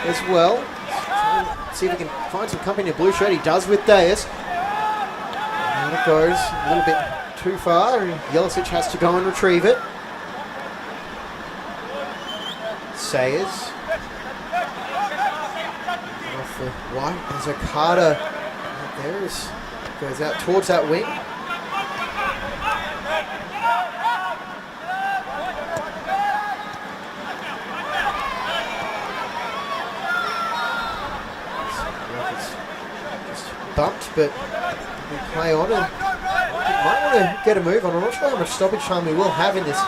C: as well. Trying to see if he can find some company in a blue shirt. He does with Deus. And it goes a little bit too far, and Jelicic has to go and retrieve it. Sayers. Off the right. There's Okada. There is, goes out towards that wing. Bumped, but we play on, and might want to get a move on. I'm not sure how much stoppage time we will have in this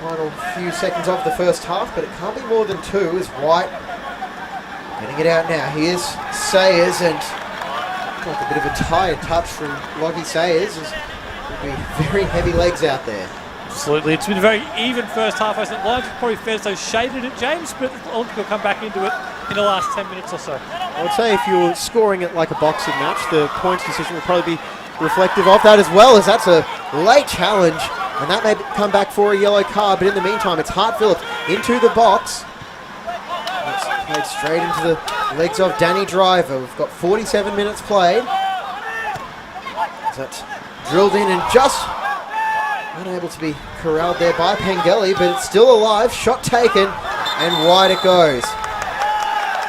C: final few seconds of the first half, but it can't be more than 2. Is White getting it out now? Here's Sayers, and like a bit of a tired touch from Lockie Sayers. There'll be very heavy legs out there.
B: Absolutely, it's been a very even first half. I think Lions probably fair so shaded it, James, but Olympic will come back into it in the last 10 minutes or so.
C: I would say if you were scoring it like a boxing match, the points decision would probably be reflective of that, as well as that's a late challenge, and that may come back for a yellow card, but in the meantime, it's Hart Phillips into the box. It's played straight into the legs of Danny Driver. We've got 47 minutes played. That's drilled in and just unable to be corralled there by Pengelly, but it's still alive. Shot taken, and wide it goes.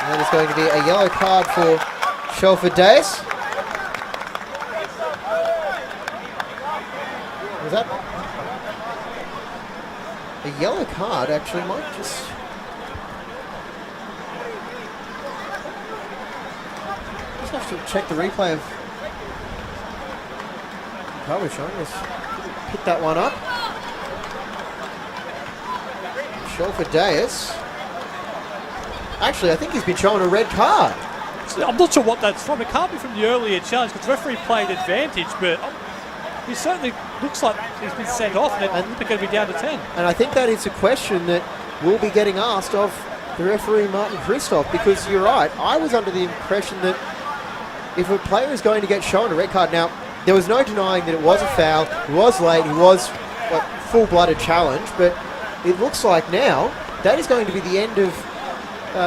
C: And that is going to be a yellow card for Shelford Deus. Was that a yellow card? Actually, might just. Just have to check the replay of. Probably showing us. Pick that one up. Shelford Deus. Actually, I think he's been shown a red card.
B: I'm not sure what that's from. It can't be from the earlier challenge because the referee played advantage, but he certainly looks like he's been sent off and they're going to be down to 10.
C: And I think that is a question that will be getting asked of the referee, Martin Christoph, because you're right. I was under the impression that if a player is going to get shown a red card, now, there was no denying that it was a foul, it was late, it was a full-blooded challenge, but it looks like now that is going to be the end of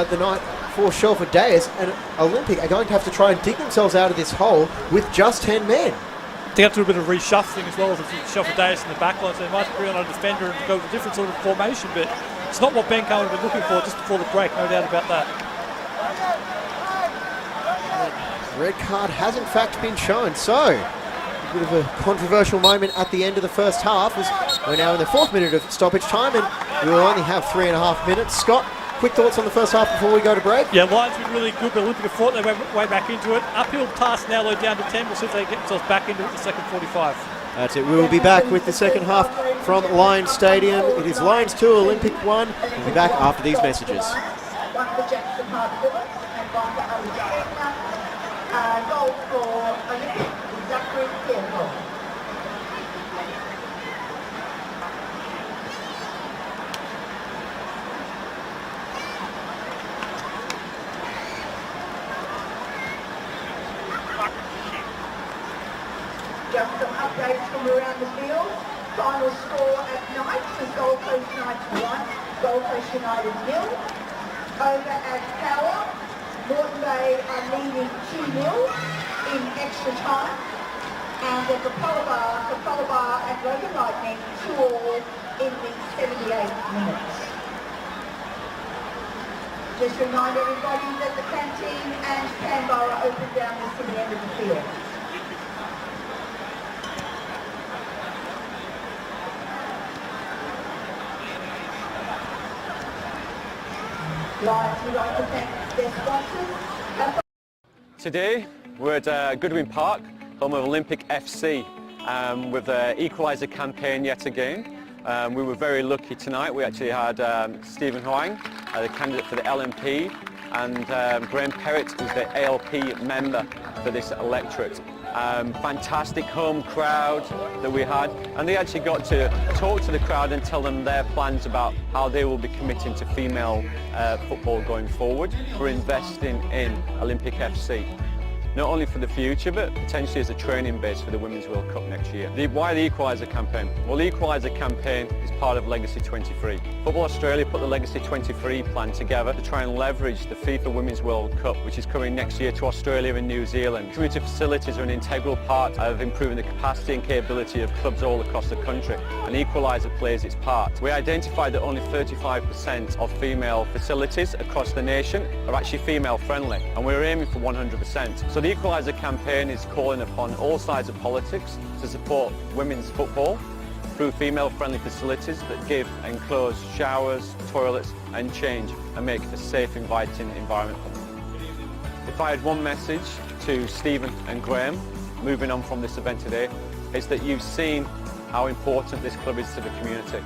C: the night for Shelford Deus, and Olympic are going to have to try and dig themselves out of this hole with just 10 men.
B: They have to do a bit of reshuffling as well as Shelford Deus in the back line, so they might bring on a defender and go with a different sort of formation, but it's not what Ben Cohen had been looking for just before the break, no doubt about that.
C: Red card has in fact been shown, so a bit of a controversial moment at the end of the first half as we're now in the 4th minute of stoppage time and we will only have 3.5 minutes. Scott, quick thoughts on the first half before we go to break?
B: Yeah, Lions been really good, but Olympic have fought their way back into it. Uphill task now, low down to 10. We'll see if they get themselves back into it in the second 45.
C: That's it. We will be back with the second half from Lions Stadium. It is Lions 2, Olympic 1. We'll be back after these messages.
A: One for Jackson Harbour and one for Alexander. Goal for Olympic, Zachary Campbell. Just some updates from around the field. Final score at night is Gold Coast Knights 1, Gold Coast United 0. Over at Power, Moreton Bay are leading 2-0 in extra time. And at the Polar Bar at Logan Lightning 2-all in the 78 minutes. Just remind everybody that the canteen and Canberra open down this to the end of the field. Lions would like to thank their sponsors.
D: Today we're at Goodwin Park, home of Olympic FC, with the Equaliser campaign yet again. We were very lucky tonight. We actually had Stephen Huang, the candidate for the LNP, and Graham Perrott, who's the ALP member for this electorate. Fantastic home crowd that we had, and they actually got to talk to the crowd and tell them their plans about how they will be committing to female football going forward. We're investing in Olympic FC, not only for the future but potentially as a training base for the Women's World Cup next year. Why the Equaliser campaign? Well, the Equaliser campaign is part of Legacy 23. Football Australia put the Legacy 23 plan together to try and leverage the FIFA Women's World Cup, which is coming next year to Australia and New Zealand. Community facilities are an integral part of improving the capacity and capability of clubs all across the country, and Equaliser plays its part. We identified that only 35% of female facilities across the nation are actually female friendly, and we're aiming for 100%. So the Equaliser campaign is calling upon all sides of politics to support women's football through female-friendly facilities that give enclosed showers, toilets and change and make a safe, inviting environment for them. If I had one message to Stephen and Graham moving on from this event today, it's that you've seen how important this club is to the community.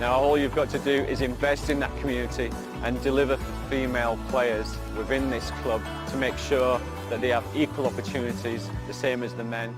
D: Now all you've got to do is invest in that community and deliver female players within this club to make sure that they have equal opportunities, the same as the men.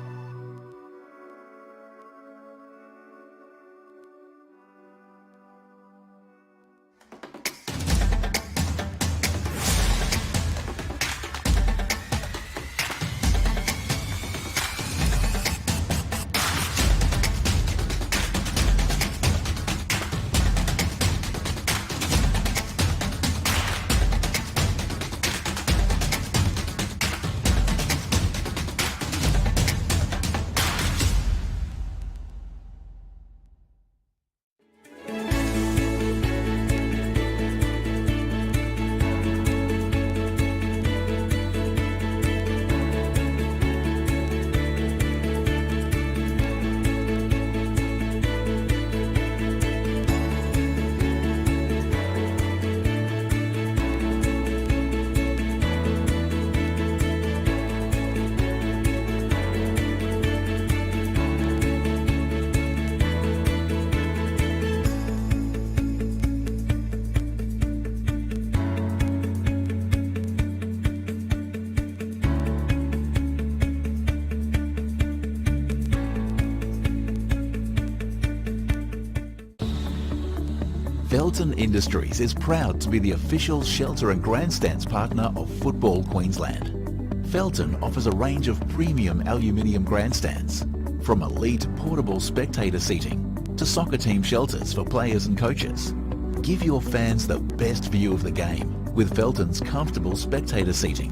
E: Felton Industries is proud to be the official shelter and grandstands partner of Football Queensland. Felton offers a range of premium aluminium grandstands, from elite portable spectator seating to soccer team shelters for players and coaches. Give your fans the best view of the game with Felton's comfortable spectator seating.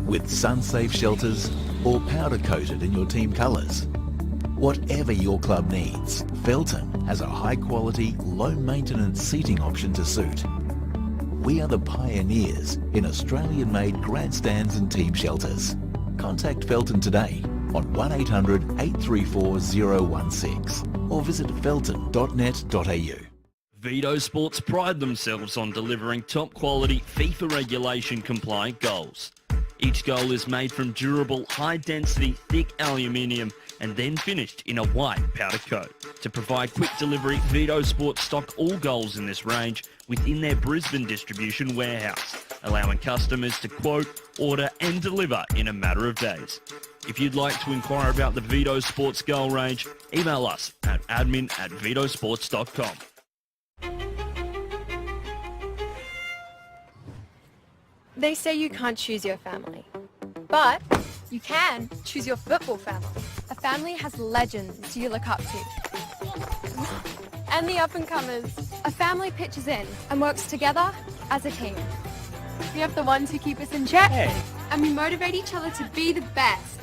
E: With sun-safe shelters or powder-coated in your team colours. Whatever your club needs, Felton has a high-quality, low-maintenance seating option to suit. We are the pioneers in Australian-made grandstands and team shelters. Contact Felton today on 1800 834 016 or visit felton.net.au.
F: Vito Sports pride themselves on delivering top-quality FIFA regulation-compliant goals. Each goal is made from durable, high-density, thick aluminium and then finished in a white powder coat. To provide quick delivery, Vito Sports stock all goals in this range within their Brisbane distribution warehouse, allowing customers to quote, order and deliver in a matter of days. If you'd like to inquire about the Vito Sports goal range, email us at admin@vitosports.com.
G: They say you can't choose your family, but you can choose your football family. A family has legends you look up to. And the up-and-comers. A family pitches in and works together as a team. We have the ones who keep us in check, and we motivate each other to be the best.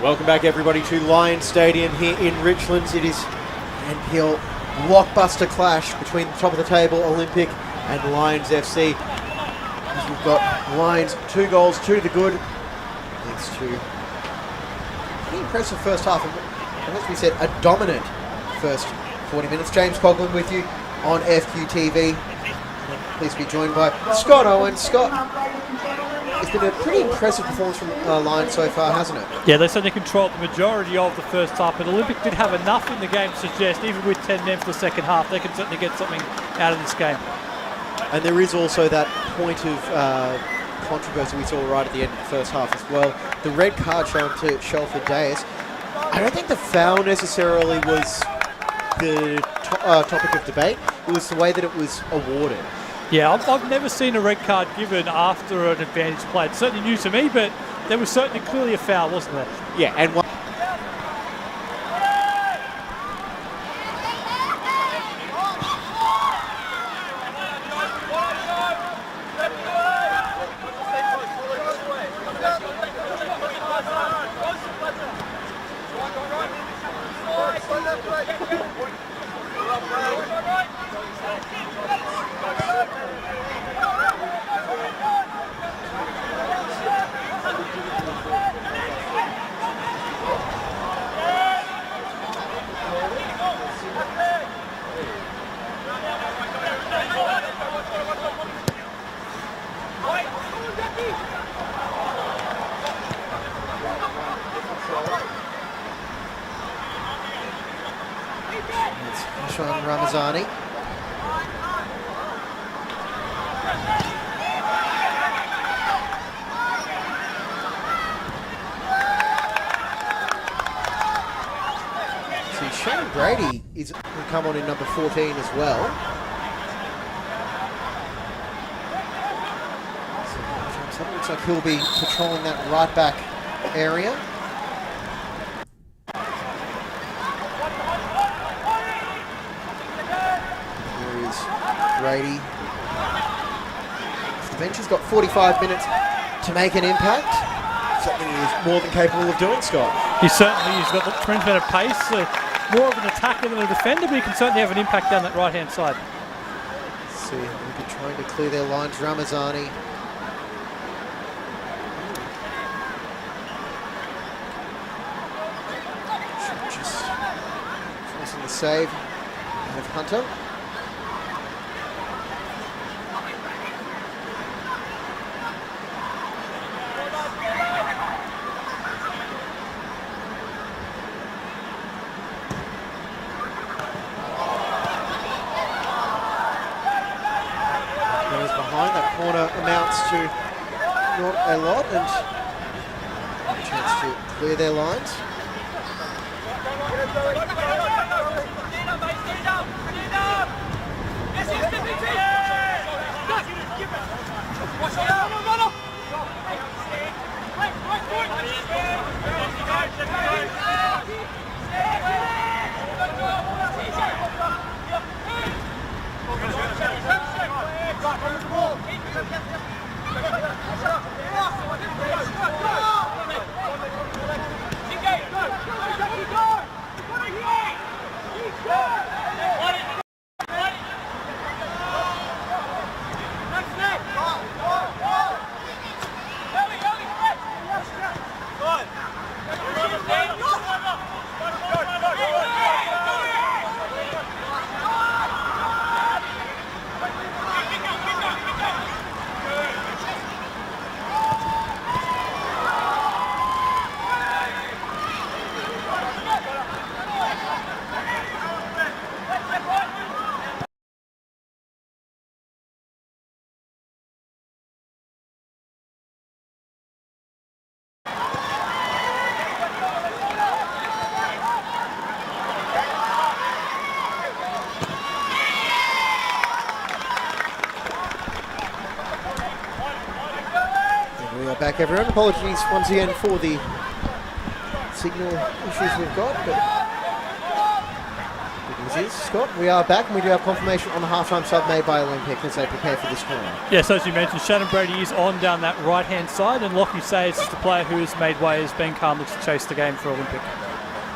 C: Welcome back, everybody, to Lions Stadium here in Richlands. It is NPL blockbuster clash between the top of the table Olympic and Lions FC. As we've got Lions 2 goals, 2 to the good. Thanks to pretty impressive first half, and as we said, a dominant first 40 minutes. James Coughlin with you on FQTV. Please be joined by Scott Owen. Scott, it's been a pretty impressive performance from Lions so far, hasn't it?
B: Yeah, they certainly controlled the majority of the first half, but Olympic did have enough in the game to suggest, even with 10 men for the second half, they can certainly get something out of this game.
C: And there is also that point of controversy we saw right at the end of the first half as well. The red card shown to Shelford Dayes. I don't think the foul necessarily was the topic of debate. It was the way that it was awarded.
B: Yeah, I've never seen a red card given after an advantage play. It's certainly new to me, but there was certainly clearly a foul, wasn't there?
C: Yeah, and one. Sean Ramazani. See, Shane Brady is will come on in number 14 as well. So it looks like he'll be patrolling that right back area. Brady. The bench has got 45 minutes to make an impact. Something he is more than capable of doing, Scott.
B: He's got the tremendous amount of pace, more of an attacker than a defender, but he can certainly have an impact down that right-hand side.
C: Let's see, we've been trying to clear their lines. Ramazani. Just forcing the save out of Hunter. Amounts to not a lot, and a chance to clear their lines. Back, everyone. Apologies once again for the signal issues we've got, but good As is, Scott, we are back and we do have confirmation on the halftime sub made by Olympic as they prepare for this corner.
B: Yes, as you mentioned, Shannon Brady is on down that right-hand side, and Lockie Sayers is the player who has made way as Ben Calm looks to chase the game for Olympic.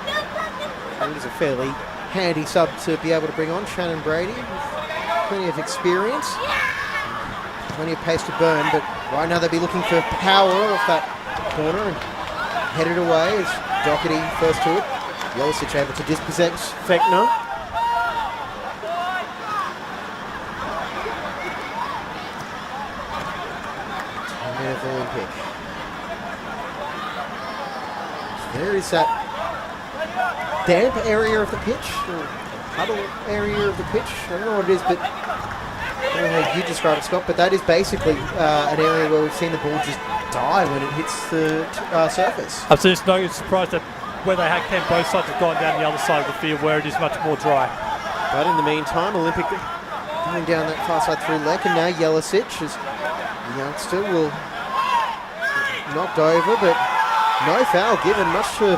C: It is a fairly handy sub to be able to bring on. Shannon Brady with plenty of experience, plenty of pace to burn, but right now they'll be looking for power off that corner and headed away as Doherty first to it. Jelicic able to dispossess Fechner. 10 minutes Olympic. There is that damp area of the pitch, or puddle area of the pitch. I don't know what it is, but I don't know how you describe it, Scott, but that is basically an area where we've seen the ball just die when it hits the surface.
B: I've seen it's no surprise that where they came, both sides have gone down the other side of the field where it is much more dry.
C: But in the meantime, Olympic going down that far side through Leck, and now Jelicic is the youngster will knocked over, but no foul given, much to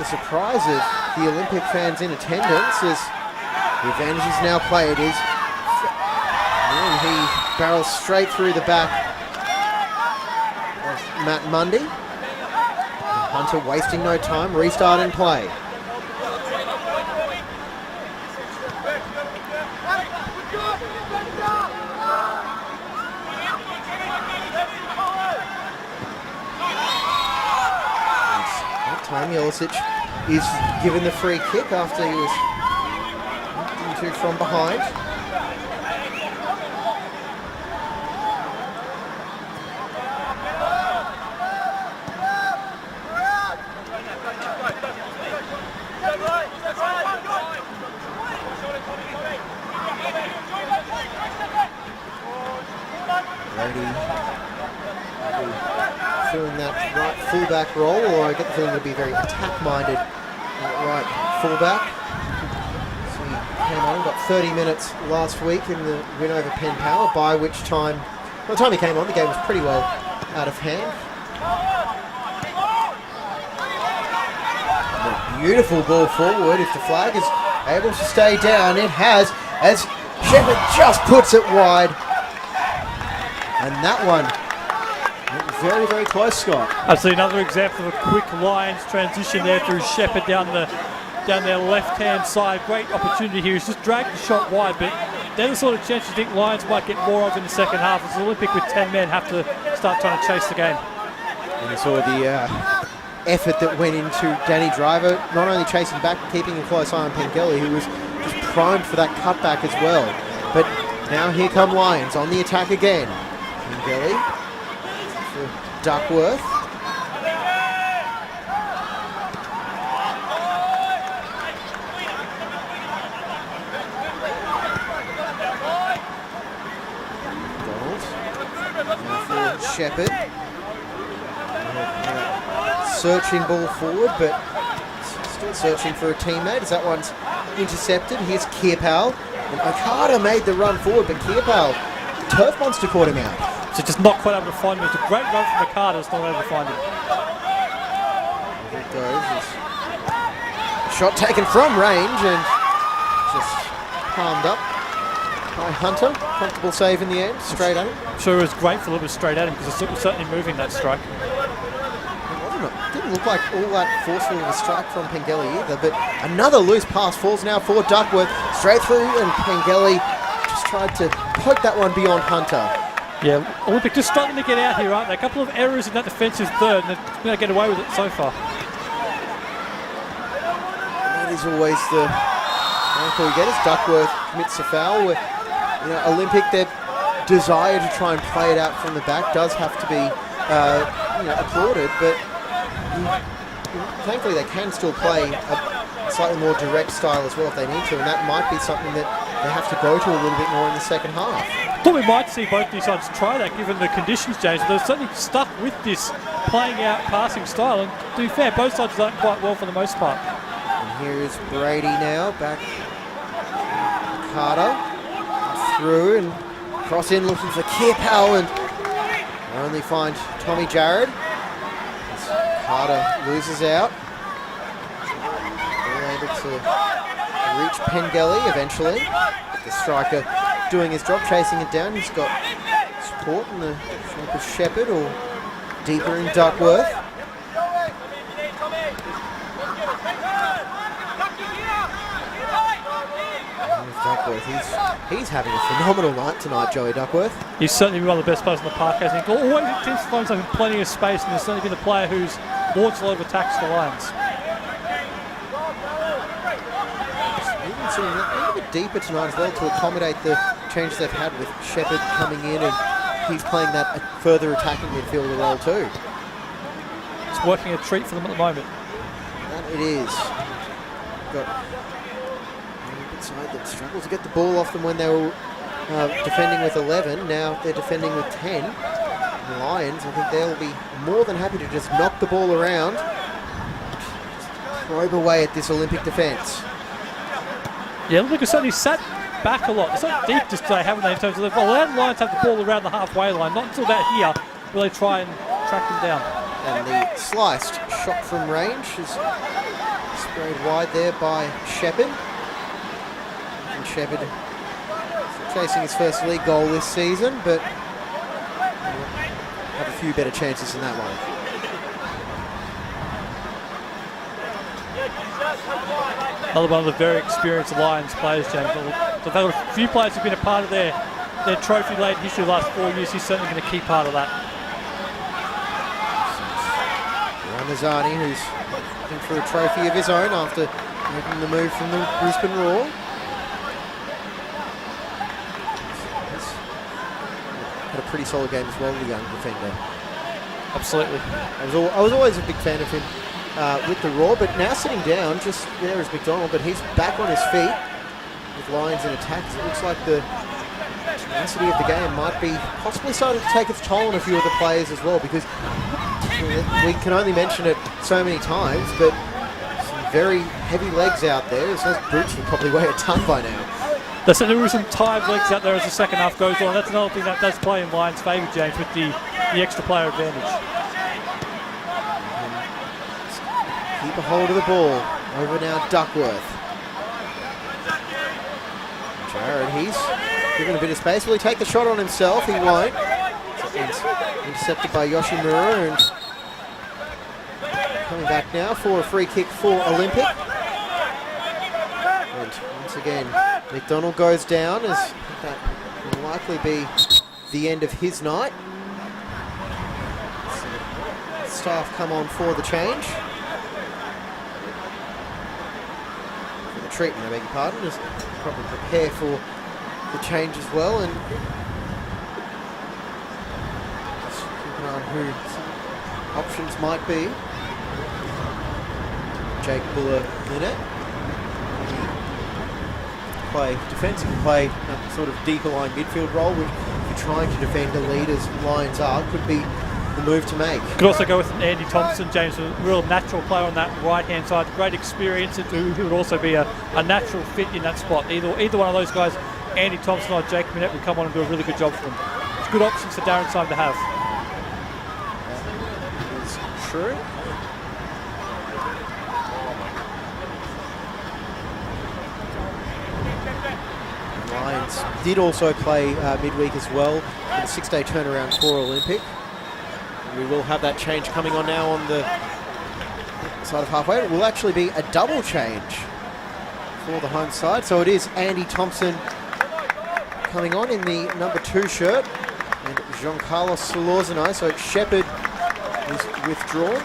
C: the surprise of the Olympic fans in attendance, as the advantage is now played. And he barrels straight through the back of Matt Mundy. Hunter wasting no time, restart and play. That time Jelicic is given the free kick after he was knocked into from behind. Filling that right fullback role, or I get the feeling it'll be very attack-minded right fullback. So he came on, got 30 minutes last week in the win over Penn Power, by which time, by the time he came on, the game was pretty well out of hand. A beautiful ball forward. If the flag is able to stay down, it has, as Shepherd just puts it wide. And that one, very, very close, Scott.
B: I've seen another example of a quick Lions transition there through Shepherd down their left-hand side. Great opportunity here. He's just dragged the shot wide, but they're the sort of chance you think Lions might get more of in the second half, as the Olympic with 10 men have to start trying to chase the game.
C: And you saw the effort that went into Danny Driver, not only chasing back, but keeping a close eye on Pengelly, who was just primed for that cutback as well. But now here come Lions on the attack again. Pengelly for Duckworth. Now for Shepherd. Searching ball forward, but still searching for a teammate as that one's intercepted. Here's Kierpal. And Okada made the run forward, but Kierpal, Turf Monster, caught him out.
B: So just not quite able to find him. It's a great run from Okada, just not able to find him.
C: There it goes. Shot taken from range and just palmed up by Hunter. Comfortable save in the end, straight at him.
B: I'm sure it was grateful it was straight at him, because it was certainly moving that strike.
C: Didn't look like all that forceful of a strike from Pengelly either, but another loose pass falls now for Duckworth, straight through, and Pengelly just tried to poke that one beyond Hunter.
B: Yeah, Olympic just struggling to get out here, aren't they? A couple of errors in that defensive third, and they're going to get away with it so far.
C: And that is always the ankle you get as Duckworth commits a foul. Where, Olympic, their desire to try and play it out from the back does have to be applauded, but thankfully they can still play a slightly more direct style as well if they need to, and that might be something that they have to go to a little bit more in the second half.
B: I thought we might see both these sides try that given the conditions change, but they're certainly stuck with this playing out passing style, and to be fair, both sides have done quite well for the most part.
C: And here is Brady now, back Carter, through and cross in looking for Kierpal, and only find Tommy Jarrett. Carter loses out. All able to reach Pengelly eventually. But the striker doing his job, chasing it down. He's got support in the shape of Shepherd or deeper in Duckworth. Duckworth, he's having a phenomenal night tonight, Joey Duckworth.
B: He's certainly been one of the best players on the park, hasn't he? Always tends to find himself in plenty of space, and he's certainly been the player who's launched a lot of attacks for the Lions.
C: Even sitting a little bit deeper tonight as well to accommodate the changes they've had with Shepherd coming in, and he's playing that further attacking midfielder role too.
B: It's working a treat for them at the moment.
C: That it is. Got side that struggled to get the ball off them when they were defending with 11. Now they're defending with 10. The Lions, I think they'll be more than happy to just knock the ball around, probe away at this Olympic defence.
B: Yeah, look, it's certainly sat back a lot. It's not deep to stay, haven't they, in terms of the ball. The Lions have the ball around the halfway line, not until about here will they try and track them down.
C: And the sliced shot from range is sprayed wide there by Shepherd. Shepherd chasing his first league goal this season, but have a few better chances than that one.
B: Another one of the very experienced Lions players, James. They've had a few players who've been a part of their trophy-laden history the last 4 years. He's certainly been a key part of that.
C: Ramazani, who's looking for a trophy of his own after making the move from the Brisbane Roar. Had a pretty solid game as well, the young defender.
B: Absolutely.
C: I was always a big fan of him with the Raw, but now sitting down, just there is McDonald, but he's back on his feet with Lions in attacks. It looks like the tenacity of the game might be possibly starting to take its toll on a few of the players as well, because we can only mention it so many times, but some very heavy legs out there. Those boots will probably weigh a ton by now.
B: There's certainly some tired legs out there as the second half goes on. That's another thing that does play in Lions' favour, James, with the extra player advantage.
C: Keep a hold of the ball. Over now, Duckworth. Jared, he's given a bit of space. Will he take the shot on himself? He won't. Intercepted by Yoshimura, and coming back now for a free kick for Olympic. And once again, McDonald goes down, as that will likely be the end of his night. So staff come on for the change. For the treatment, I beg your pardon, just probably prepare for the change as well, and just keep an eye on who options might be. Jake Buller in it. Play defensive, play that sort of deeper line midfield role, which if you're trying to defend the lead as Lions are, could be the move to make.
B: Could also go with Andy Thompson, James, a real natural player on that right-hand side, great experience, who would also be a natural fit in that spot. Either one of those guys, Andy Thompson or Jake Minette, will come on and do a really good job for them. It's good options for Darren Syme to have.
C: That is true. Lions did also play midweek as well, with a 6-day turnaround for Olympic. And we will have that change coming on now on the side of halfway. It will actually be a double change for the home side. So it is Andy Thompson coming on in the number 2 shirt, and Giancarlo Solorzano. So Shepherd is withdrawn.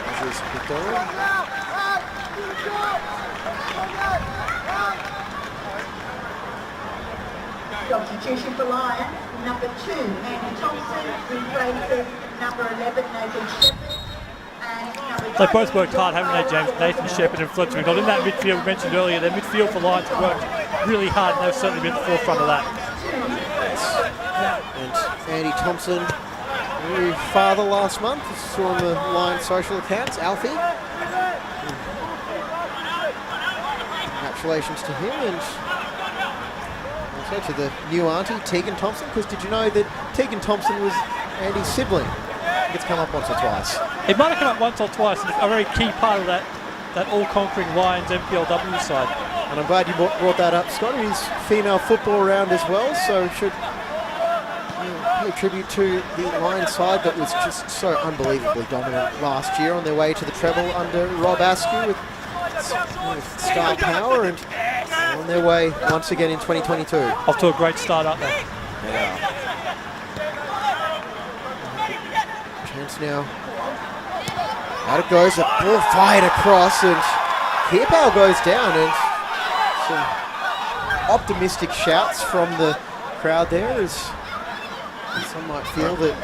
C: This is McDonald.
A: Substitution for Lions, number 2, Andy Thompson, replaces number 11, Nathan Shepherd, and number 2.
B: They both worked hard, haven't they, James? Nathan Shepherd and Fletcher McDonald. In that midfield we mentioned earlier, their midfield for Lions worked really hard, and they've certainly been at the forefront of that.
C: And Andy Thompson, new father last month, as you saw on the Lions social accounts, Alfie. Congratulations to him, and also to the new auntie, Tegan Thompson, because did you know that Tegan Thompson was Andy's sibling? I think it's come up once or twice.
B: It might have come up once or twice, and a very key part of that that all-conquering Lions MPLW side.
C: And I'm glad you brought that up, Scott. He's female football round as well, so should pay tribute to the Lions side that was just so unbelievably dominant last year on their way to the treble under Rob Askew with star power, and on their way once again in 2022.
B: Off to a great start, aren't they?
C: Yeah. Chance now. Out it goes, a ball fired across, and Kirpal goes down, and some optimistic shouts from the crowd there as some might feel that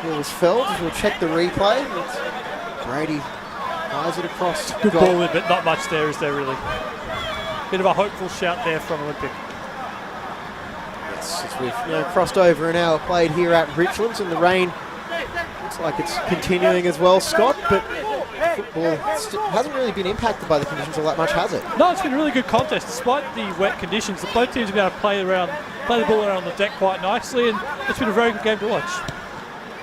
C: it was felled. We'll check the replay. Brady fires it across.
B: Good ball, but not much there, is there really? Bit of a hopeful shout there from Olympic.
C: Yes, as we've now crossed over an hour played here at Richlands, and the rain looks like it's continuing as well, Scott, but football hasn't really been impacted by the conditions all that much, has it?
B: No, it's been a really good contest. Despite the wet conditions, both teams have been able to play the ball around the deck quite nicely, and it's been a very good game to watch.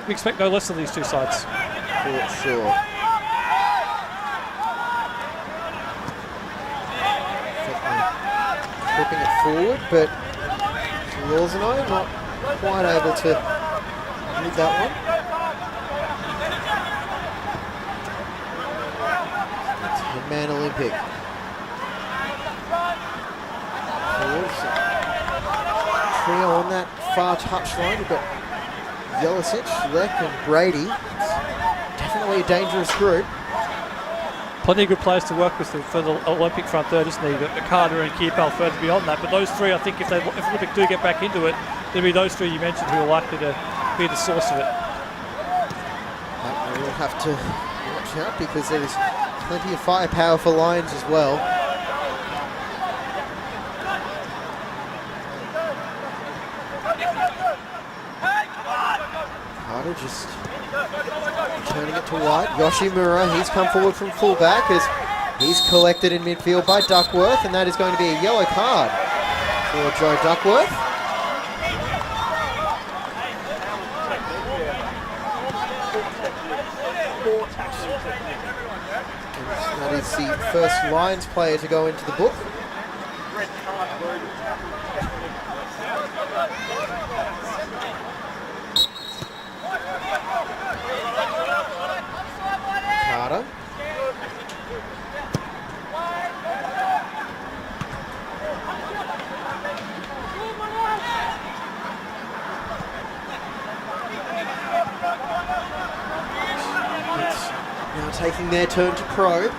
B: We expect no less of these two sides.
C: For sure. Flipping it forward, but Lawsano not quite able to read that one. It's Headman Olympic. Trio on that far touchline. We've got Jelicic, Leck and Brady. It's definitely a dangerous group.
B: Plenty of good players to work with for the Olympic front third, isn't he? Carter and Kirpal further beyond that. But those three, I think, if Olympic do get back into it, there'll be those three you mentioned who are likely to be the source of it.
C: We'll have to watch out because there is plenty of firepower for Lions as well. Carter just turning it to White. Yoshimura, he's come forward from fullback as he's collected in midfield by Duckworth, and that is going to be a yellow card for Joe Duckworth. And that is the first Lions player to go into the book. Carter. It's now taking their turn to probe.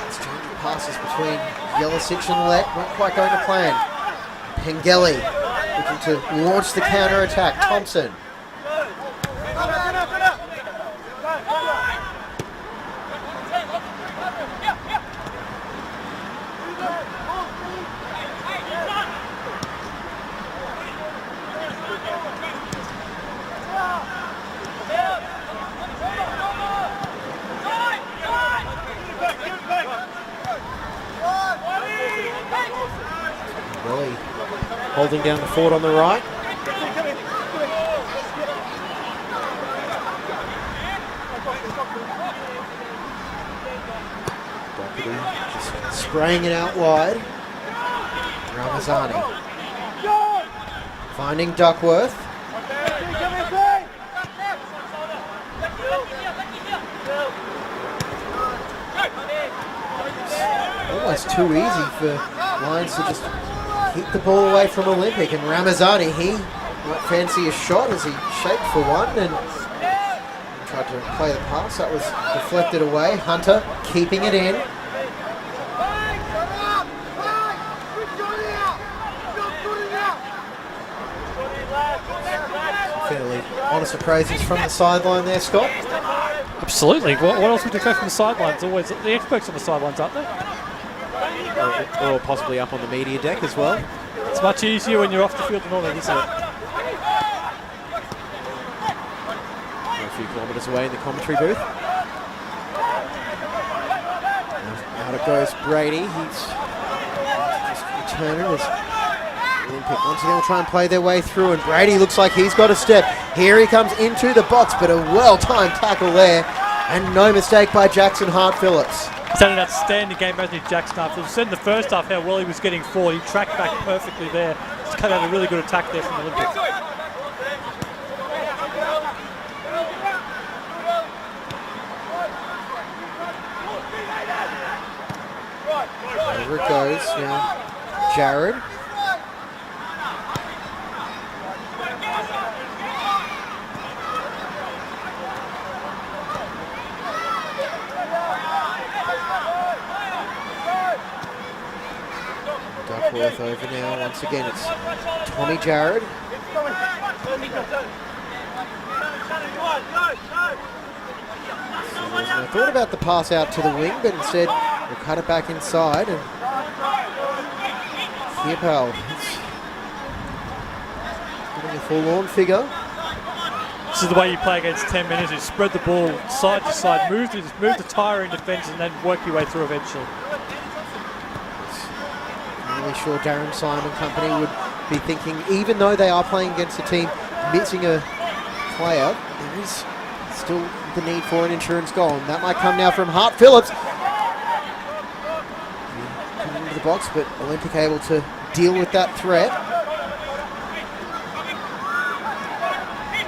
C: Exchanging passes between Jelicic and Lett, not quite going to plan. Pengelly looking to launch the counter-attack. Thompson. Really holding down the fort on the right. Doherty just spraying it out wide. Ramazani finding Duckworth. Almost too easy for Lions to just keep the ball away from Olympic, and Ramazani, he might fancy a shot as he shaped for one and tried to play the pass. That was deflected away. Hunter keeping it in. Fairly honest appraisals from the sideline there, Scott.
B: Absolutely. What else would you go from the sidelines? Always the experts on the sidelines, aren't they?
C: Or possibly up on the media deck as well.
B: It's much easier when you're off the field than all that, isn't it?
C: A few kilometres away in the commentary booth. Out it goes Brady. He's just returning as Olympic. Once again, will try and play their way through, and Brady looks like he's got a step. Here he comes into the box, but a well-timed tackle there, and no mistake by Jackson Hart-Phillips.
B: He's had an outstanding game, hasn't he, Jackson Hart-Phillips? Said in the first half how well he was getting forward. He tracked back perfectly there. He's cut out a really good attack there from Olympic.
C: Over it goes now. Jared. Duckworth over now. Once again, it's Tommy Jared. I thought about the pass out to the wing, but instead we'll cut it back inside. And Theopal is getting a forlorn figure.
B: This is the way you play against 10 minutes. You spread the ball side to side, move the tyre in defence, and then work your way through eventually.
C: I'm really sure Darren Simon Company would be thinking, even though they are playing against a team missing a player, there is still the need for an insurance goal, and that might come now from Hart-Phillips. Coming into the box, but Olympic able to deal with that threat.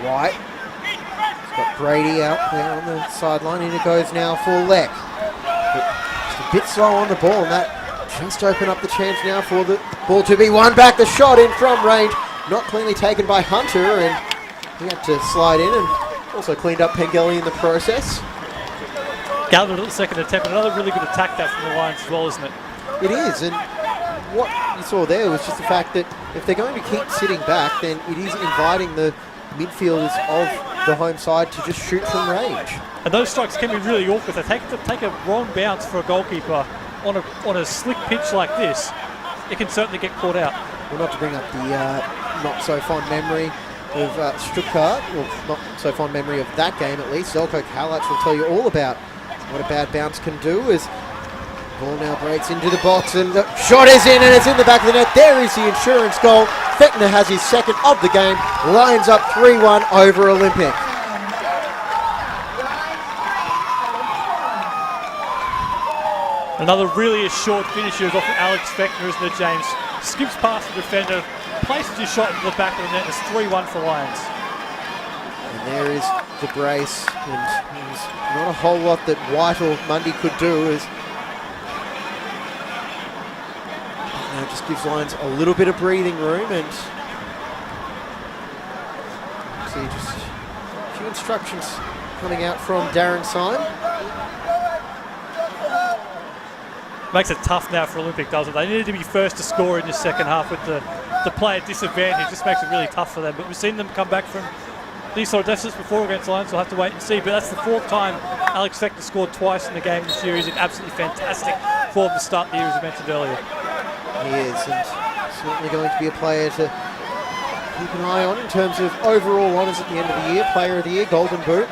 C: White. He's got Brady out there on the sideline, and it goes now for Leck. But just a bit slow on the ball, and that just open up the chance now for the ball to be won back. The shot in from range, not cleanly taken by Hunter, and he had to slide in and also cleaned up Pengelly in the process.
B: Gathered at the second attempt, another really good attack that from the Lions as well, isn't it?
C: It is, and what you saw there was just the fact that if they're going to keep sitting back, then it is inviting the midfielders of the home side to just shoot from range.
B: And those strikes can be really awkward. They take a wrong bounce for a goalkeeper on a slick pitch like this. It can certainly get caught out.
C: Well, not to bring up the not so fond memory of Stuttgart, well, not so fond memory of that game at least. Zelko Kalac will tell you all about what a bad bounce can do as the ball now breaks into the box and the shot is in and it's in the back of the net. There is the insurance goal. Fechner has his second of the game. Lions up 3-1 over Olympic.
B: Another really short finish here is off of Alex Fechner, isn't it, James? Skips past the defender, places his shot into the back of the net. It's 3-1 for Lions.
C: And there is the brace, and there's not a whole lot that White or Mundy could do as now it just gives Lions a little bit of breathing room, and see just a few instructions coming out from Darren Syme.
B: Makes it tough now for Olympic, doesn't it? They needed to be first to score in the second half with the player disadvantage. Just makes it really tough for them. But we've seen them come back from these sort of deficits before against Lions, so we'll have to wait and see. But that's the fourth time Alex Fechner scored twice in the game this year. He's in absolutely fantastic form to start the year, as I mentioned earlier.
C: He is, and certainly going to be a player to keep an eye on in terms of overall honours at the end of the year. Player of the year, Golden Boot.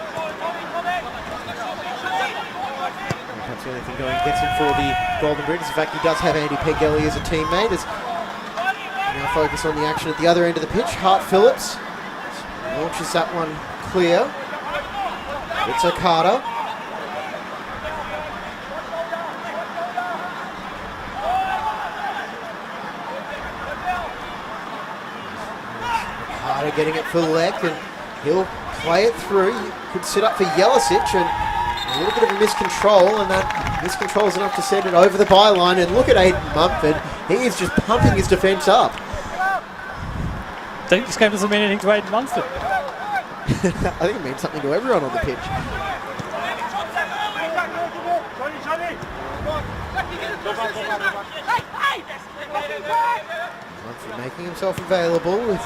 C: Perhaps the only thing going against him for the Golden Boot is the fact he does have Andy Pengelly as a teammate. As now focus on the action at the other end of the pitch. Hart-Phillips launches that one clear. It's Okada. Okada getting it for Leck, and he'll play it through. He could sit up for Jelicic, and a little bit of a miscontrol, and that miscontrol is enough to send it over the byline. And look at Aidan Mumford. He is just pumping his defence up.
B: I think this game doesn't mean anything to Aidan Munford.
C: I think it means something to everyone on the pitch. Munford making himself available with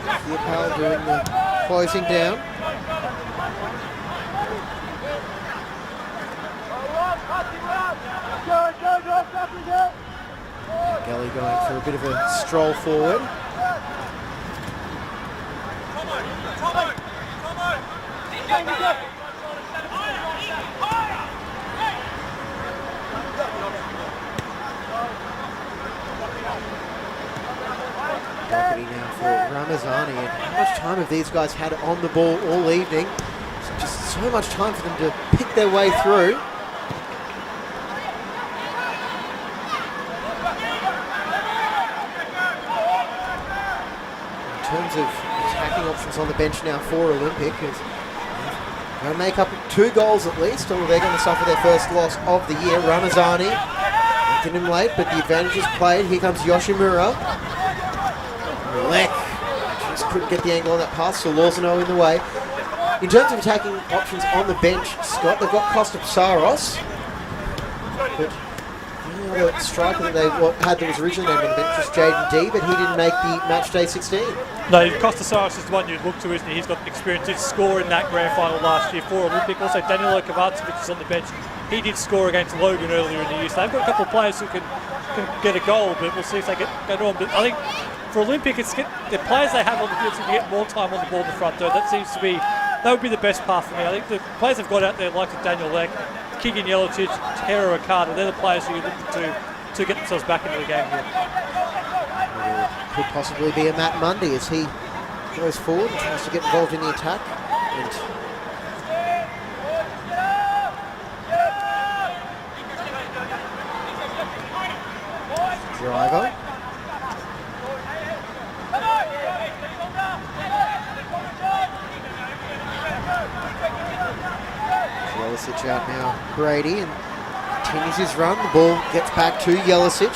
C: Theopal doing the closing down. Gelly going for a bit of a stroll forward. Doherty now for Ramazani. And how much time have these guys had on the ball all evening? Just so much time for them to pick their way through. In terms of attacking options on the bench now for Olympic, is going to make up 2 goals at least, or they're going to suffer their first loss of the year. Ramazani making him late, but the advantage is played. Here comes Yoshimura. Lek just couldn't get the angle on that pass, so Lawsano in the way. In terms of attacking options on the bench, Scott, they've got Costa Psaros, but the only other striker that they had that was originally named on the bench was Jaden D, but he didn't make the match day 16.
B: No, Costa Saros is the one you'd look to, isn't he? He's got experience. Did score in that grand final last year for Olympic. Also, Danilo Kovacevic is on the bench. He did score against Logan earlier in the year. So they've got a couple of players who can get a goal, but we'll see if they get on. But I think for Olympic, it's the players they have on the field seem to get more time on the ball in the front third. That seems to be, that would be the best path for me. I think the players they've got out there, like Daniel Leck, Keegan Yelich, Tero Okada, they're the players who you're looking to get themselves back into the game here.
C: Could possibly be a Matt Mundy as he goes forward and tries to get involved in the attack. And driver. Jelicic out now, Brady, and continues his run. The ball gets back to Jelicic.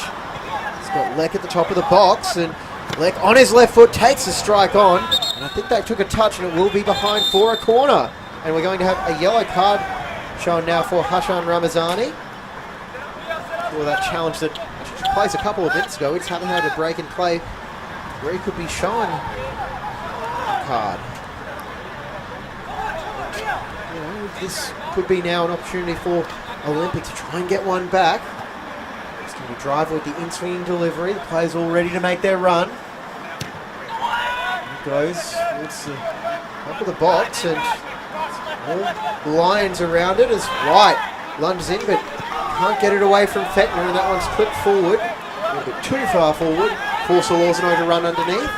C: He's got Leck at the top of the box, and Leck on his left foot takes the strike on. And I think they took a touch, and it will be behind for a corner. And we're going to have a yellow card shown now for Hashan Ramazani for that challenge that took place a couple of minutes ago. We just haven't had a break in play where he could be shown a card. This could be now an opportunity for Olympic to try and get one back. It's going to be driver with the in-swinging delivery. The players all ready to make their run. It goes towards the top of the box, and all Lions around it as White lunges in, but can't get it away from Fettner, and that one's clipped forward. A little bit too far forward. Force Lawsano to run underneath.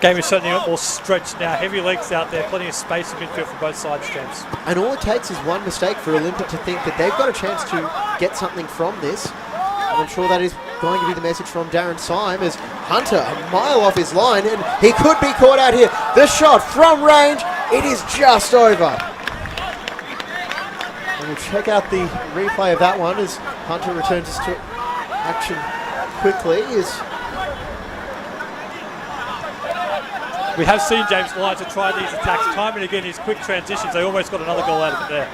B: Game is certainly more stretched now. Heavy legs out there, plenty of space in midfield for both sides, James.
C: And all it takes is one mistake for Olympic to think that they've got a chance to get something from this. And I'm sure that is going to be the message from Darren Syme as Hunter a mile off his line, and he could be caught out here. The shot from range, it is just over. And we'll check out the replay of that one as Hunter returns to action quickly.
B: We have seen James Lyons to try these attacks time and again. His quick transitions, they almost got another goal out of it there.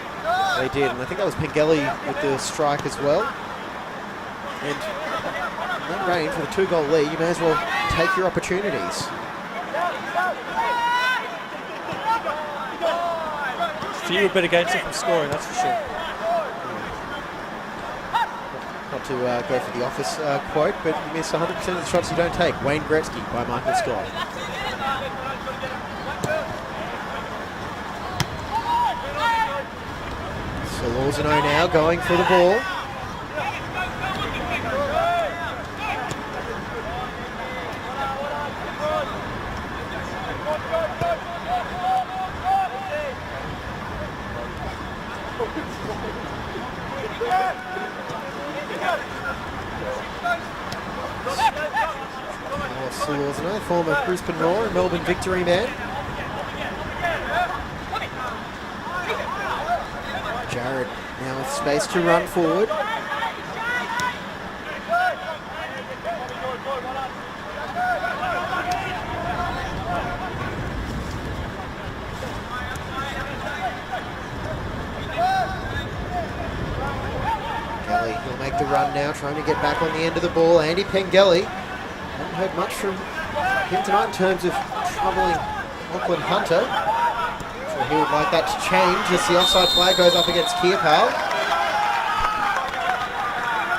C: They did, and I think that was Pengelly with the strike as well. And in that range with a 2-goal lead, you may as well take your opportunities.
B: Few would bet against him from scoring, that's for sure.
C: Not to go for the Office quote, but you miss 100% of the shots you don't take. Wayne Gretzky by Michael Scott. So Lawsano now going for the ball. Lawsano, former Brisbane Roar and Melbourne Victory man. Jared now with space to run forward. Kelly will make the run now, trying to get back on the end of the ball. Andy Pengelly. Haven't heard much from him tonight in terms of troubling Auckland Hunter. So he would like that to change as the offside flag goes up against Kierpal.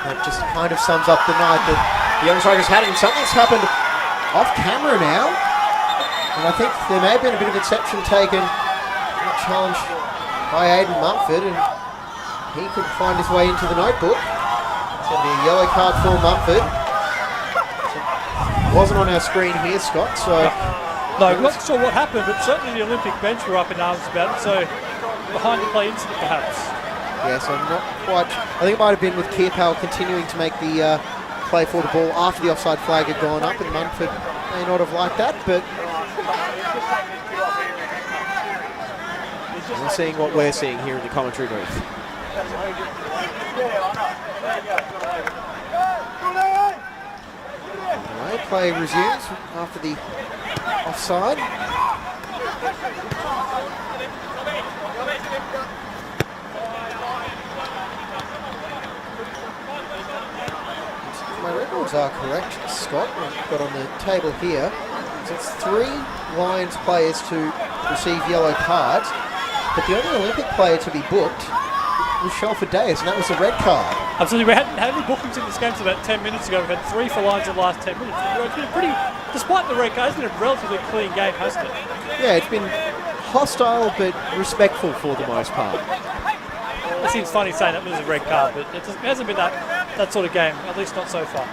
C: That just kind of sums up the night that the young strikers had, and something's happened off camera now. And I think there may have been a bit of exception taken in that challenge by Aidan Mumford, and he could find his way into the notebook. It's going to be a yellow card for Mumford. wasn't on our screen here, Scott, so...
B: No, I'm not sure what happened, but certainly the Olympic bench were up in arms about it, so behind the play incident perhaps.
C: Yes, I'm not quite... I think it might have been with Kearpal continuing to make the play for the ball after the offside flag had gone up, and Munford may not have liked that, but... We're seeing what we're seeing here in the commentary booth. Anyway, play resumes after the offside. My records are correct, Scott, what I've got on the table here. So it's 3 Lions players to receive yellow cards, but the only Olympic player to be booked was Shelford Days, and that was a red card.
B: Absolutely, we hadn't had any bookings in this game until about 10 minutes ago. We've had 3 for Lions in the last 10 minutes. It's been pretty, despite the red card, it's been a relatively clean game, hasn't it?
C: Yeah, it's been hostile but respectful for the most part.
B: It seems funny saying that was a red card, but it hasn't been that sort of game, at least not so far.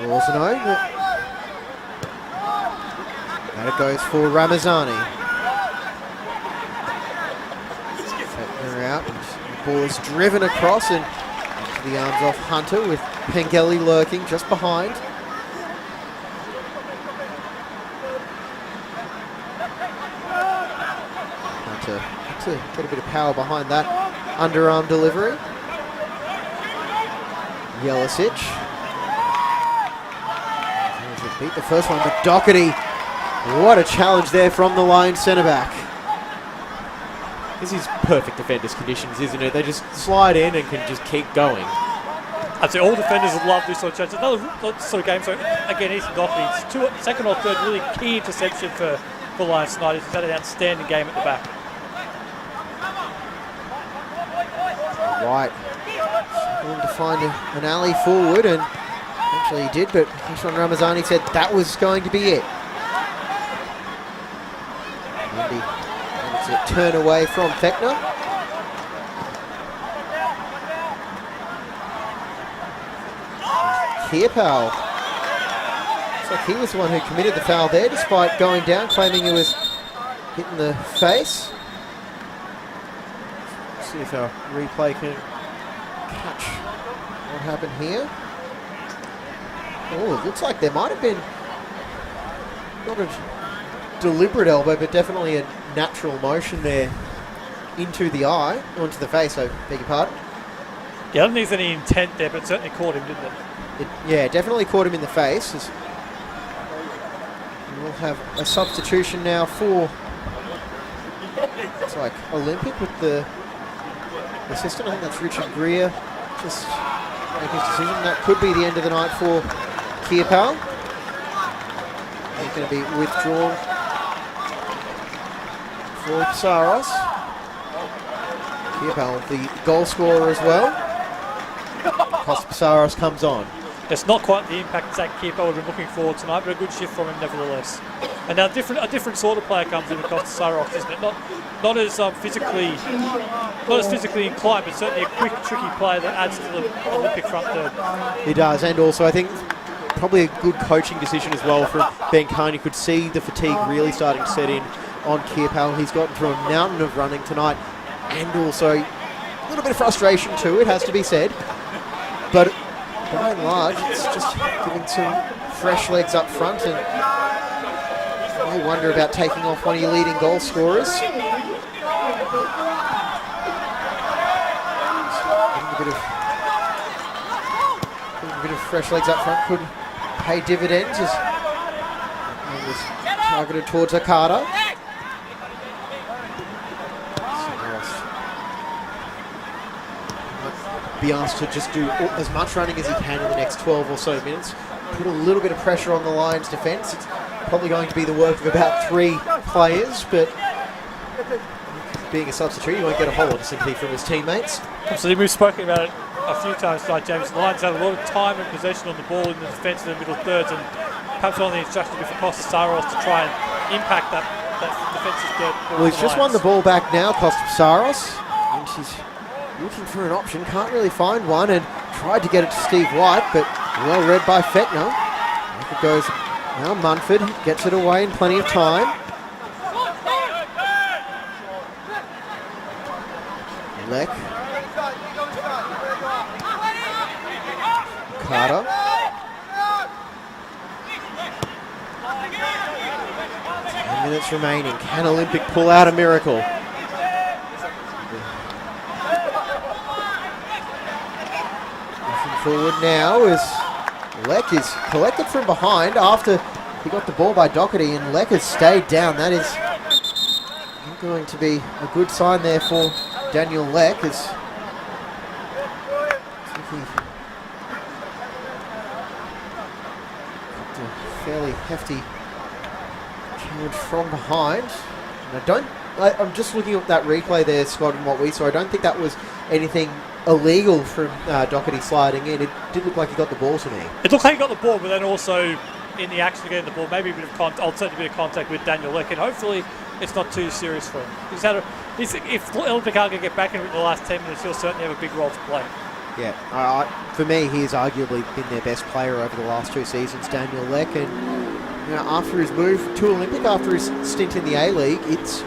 C: Also no, and it goes for Ramazani. Fettner out, and the ball is driven across and into the arms off Hunter with Pengelly lurking just behind. Hunter had to get a bit of power behind that underarm delivery. Jelicic. Beat the first one, but Doherty, what a challenge there from the Lions centre-back. This is perfect defenders conditions, isn't it? They just slide in and can just keep going.
B: I'd say all defenders would love this sort of chance. Another sort of game, so again, Ethan Doherty's second or third really key interception for Lions tonight. He's had an outstanding game at the back.
C: Right. Struggling to find an alley forward, and actually he did, but Ishwan Ramazani said that was going to be it. Mundy wants to turn away from Fettner. Kearpal. Looks like he was the one who committed the foul there, despite going down, claiming he was hit in the face. Let's see if our replay can catch what happened here. Oh, it looks like there might have been not a deliberate elbow, but definitely a natural motion there into the eye, onto the face, I beg your pardon.
B: Yeah, I don't think there's any intent there, but it certainly caught him, didn't it?
C: Yeah, definitely caught him in the face. We'll have a substitution now for, it's like Olympic with the assistant. I think that's Richard Greer. Just make his decision. That could be the end of the night for Kearpal. He's going to be withdrawn for Psaros. Kearpal, the goal scorer as well. Costa Psaros comes on.
B: It's not quite the impact Zach Kearpal would have been looking for tonight, but a good shift from him nevertheless. And now a different sort of player comes in with Costa Psaros, isn't it? Not as physically inclined, but certainly a quick, tricky player that adds to the Olympic front third.
C: He does, and also I think probably a good coaching decision as well from Ben Carney. You could see the fatigue really starting to set in on Kearpal. He's gotten through a mountain of running tonight, and also a little bit of frustration too, it has to be said. But by and large, it's just giving some fresh legs up front, and I wonder about taking off one of your leading goal scorers. Getting a bit of fresh legs up front could pay dividends, as one was targeted towards Okada. Be asked to just do as much running as he can in the next 12 or so minutes. Put a little bit of pressure on the Lions' defence. It's probably going to be the work of about 3 players, but being a substitute, he won't get a whole lot of sympathy from his teammates.
B: Absolutely, we've spoken about it a few times tonight, James. The Lions had a lot of time and possession on the ball in the defence in the middle thirds, and perhaps one of the instructions would be for Costa Psaros to try and impact that defensive third.
C: Well, he's just won the ball back now, Costa Psaros, and he's looking for an option, can't really find one, and tried to get it to Steve White, but well read by Fettner. Off it goes now. Munford gets it away in plenty of time. Leck. Carter. 10 minutes remaining. Can Olympic pull out a miracle? Forward now is Leck is collected from behind after he got the ball by Doherty, and Leck has stayed down. That is not going to be a good sign there for Daniel Leck, as he got a fairly hefty challenge from behind. And I'm just looking at that replay there, Scott, and what we saw. I don't think that was anything illegal from Doherty sliding in. It did look like he got the ball to me.
B: It looked like he got the ball, but then also in the action of getting the ball, maybe a bit of alternative bit of contact with Daniel Leck, and hopefully it's not too serious for him. If Olympic are going to get back in the last 10 minutes, he'll certainly have a big role to play.
C: Yeah, for me, he's arguably been their best player over the last 2 seasons, Daniel Leck, and after his move to Olympic, after his stint in the A-League, it's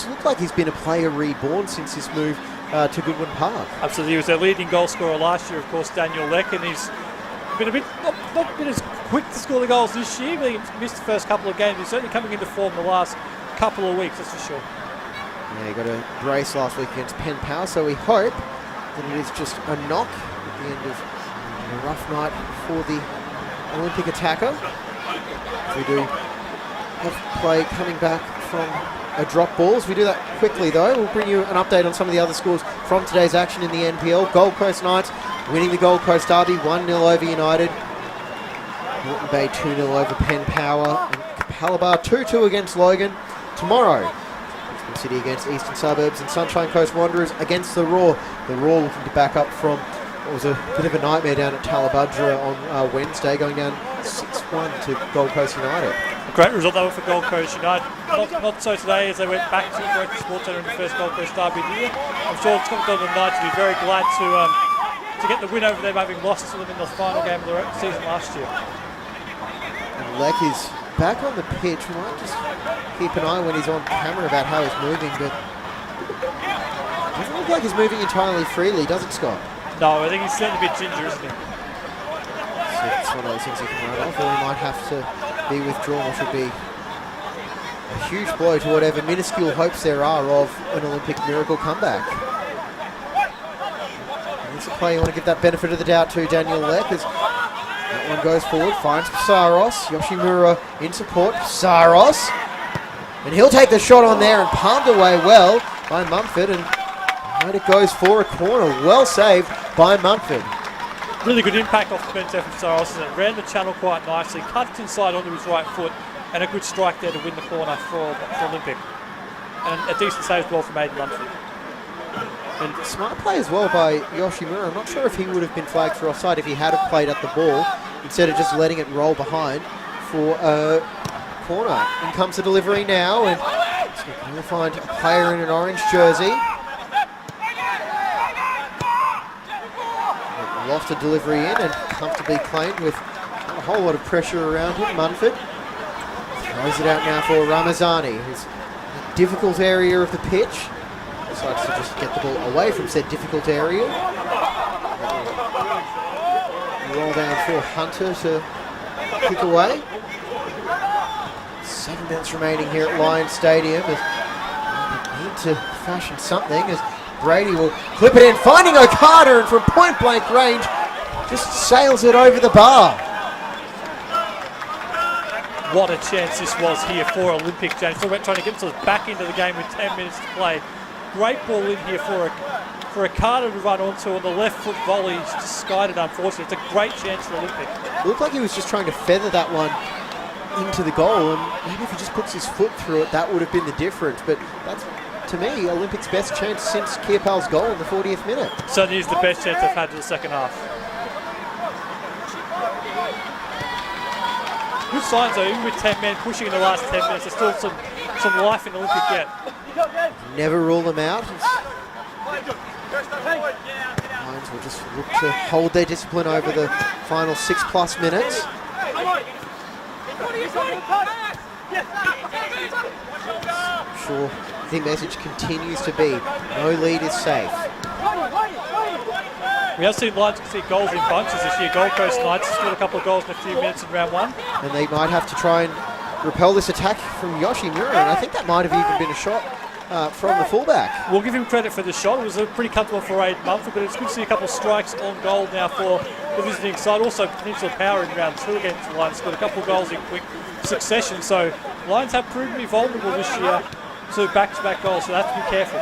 C: looked like he's been a player reborn since his move to Goodwin Park.
B: Absolutely. He was their leading goal scorer last year, of course, Daniel Leck, and he's been a bit not been as quick to score the goals this year. But he missed the first couple of games. He's certainly coming into form the last couple of weeks, that's for sure.
C: Yeah, he got a brace last week against Penn Power, so we hope that it is just a knock at the end of a rough night for the Olympic attacker. We do have play coming back from a drop balls. We do that quickly though. We'll bring you an update on some of the other scores from today's action in the NPL. Gold Coast Knights winning the Gold Coast Derby 1-0 over United. Moreton Bay 2-0 over Penn Power. And Capalaba 2-2 against Logan. Tomorrow, Richmond City against Eastern Suburbs, and Sunshine Coast Wanderers against the Raw. The Raw looking to back up from what was a bit of a nightmare down at Talabudra on Wednesday, going down 6-1 to Gold Coast United.
B: A great result though for Gold Coast United. Not so today, as they went back to the Director Sports Centre in the first Gold Coast Derby of the year. I'm sure Scott Golden Knights will be very glad to get the win over them, having lost to them in the final game of the season last year.
C: And Leck is back on the pitch. We might just keep an eye when he's on camera about how he's moving, but it doesn't look like he's moving entirely freely, does it, Scott?
B: No, I think he's certainly a bit ginger, isn't he?
C: So it's one of those things he can run off, or he might have to be withdrawn, which would be a huge blow to whatever minuscule hopes there are of an Olympic miracle comeback. And it's a play you want to give that benefit of the doubt to Daniel Leck, as that one goes forward, finds Psaros. Yoshimura in support. Psaros. And he'll take the shot on there and palmed away well by Mumford, and it goes for a corner. Well saved by Mumford.
B: Really good impact off the bench there from Psaros, and it ran the channel quite nicely, cuts inside onto his right foot, and a good strike there to win the corner for Olympic. And a decent save as well from Aidan Mumford.
C: And smart play as well by Yoshimura. I'm not sure if he would have been flagged for offside if he had have played at the ball, instead of just letting it roll behind for a corner. In comes the delivery now, and we'll find a player in an orange jersey. Lofted delivery in and comfortably claimed with not a whole lot of pressure around him. Munford throws it out now for Ramazani, who's in a difficult area of the pitch. Decides to just get the ball away from said difficult area. Roll down for Hunter to kick away. 7 minutes remaining here at Lions Stadium. As we need to fashion something, as Brady will clip it in, finding Okada, and from point blank range just sails it over the bar.
B: What a chance this was here for Olympic, James. Talk about trying to get themselves back into the game with 10 minutes to play. Great ball in here for Okada to run onto, on the left foot volley. He's just skied it, unfortunately. It's a great chance for Olympic.
C: It looked like he was just trying to feather that one into the goal, and maybe if he just puts his foot through it, that would have been the difference. But that's, to me, Olympic's best chance since Kiapal's goal in the 40th minute.
B: Certainly is the best chance they've had to the second half. Good signs though, even with 10 men pushing in the last 10 minutes, there's still some life in Olympic yet.
C: Never rule them out. Lions will just look to hold their discipline over the final 6+ minutes. I'm sure the message continues to be, no lead is safe.
B: We have seen Lions concede goals in bunches this year. Gold Coast Knights scored a couple of goals in a few minutes in round 1.
C: And they might have to try and repel this attack from Yoshimura, and I think that might have even been a shot from the fullback.
B: We'll give him credit for the shot. It was a pretty comfortable for Aiden Mumford, but it's good to see a couple of strikes on goal now for the visiting side. Also, Peninsula Power in round 2 against the Lions scored a couple of goals in quick succession. So Lions have proven to be vulnerable this year to back-to-back goals, so they have to be careful.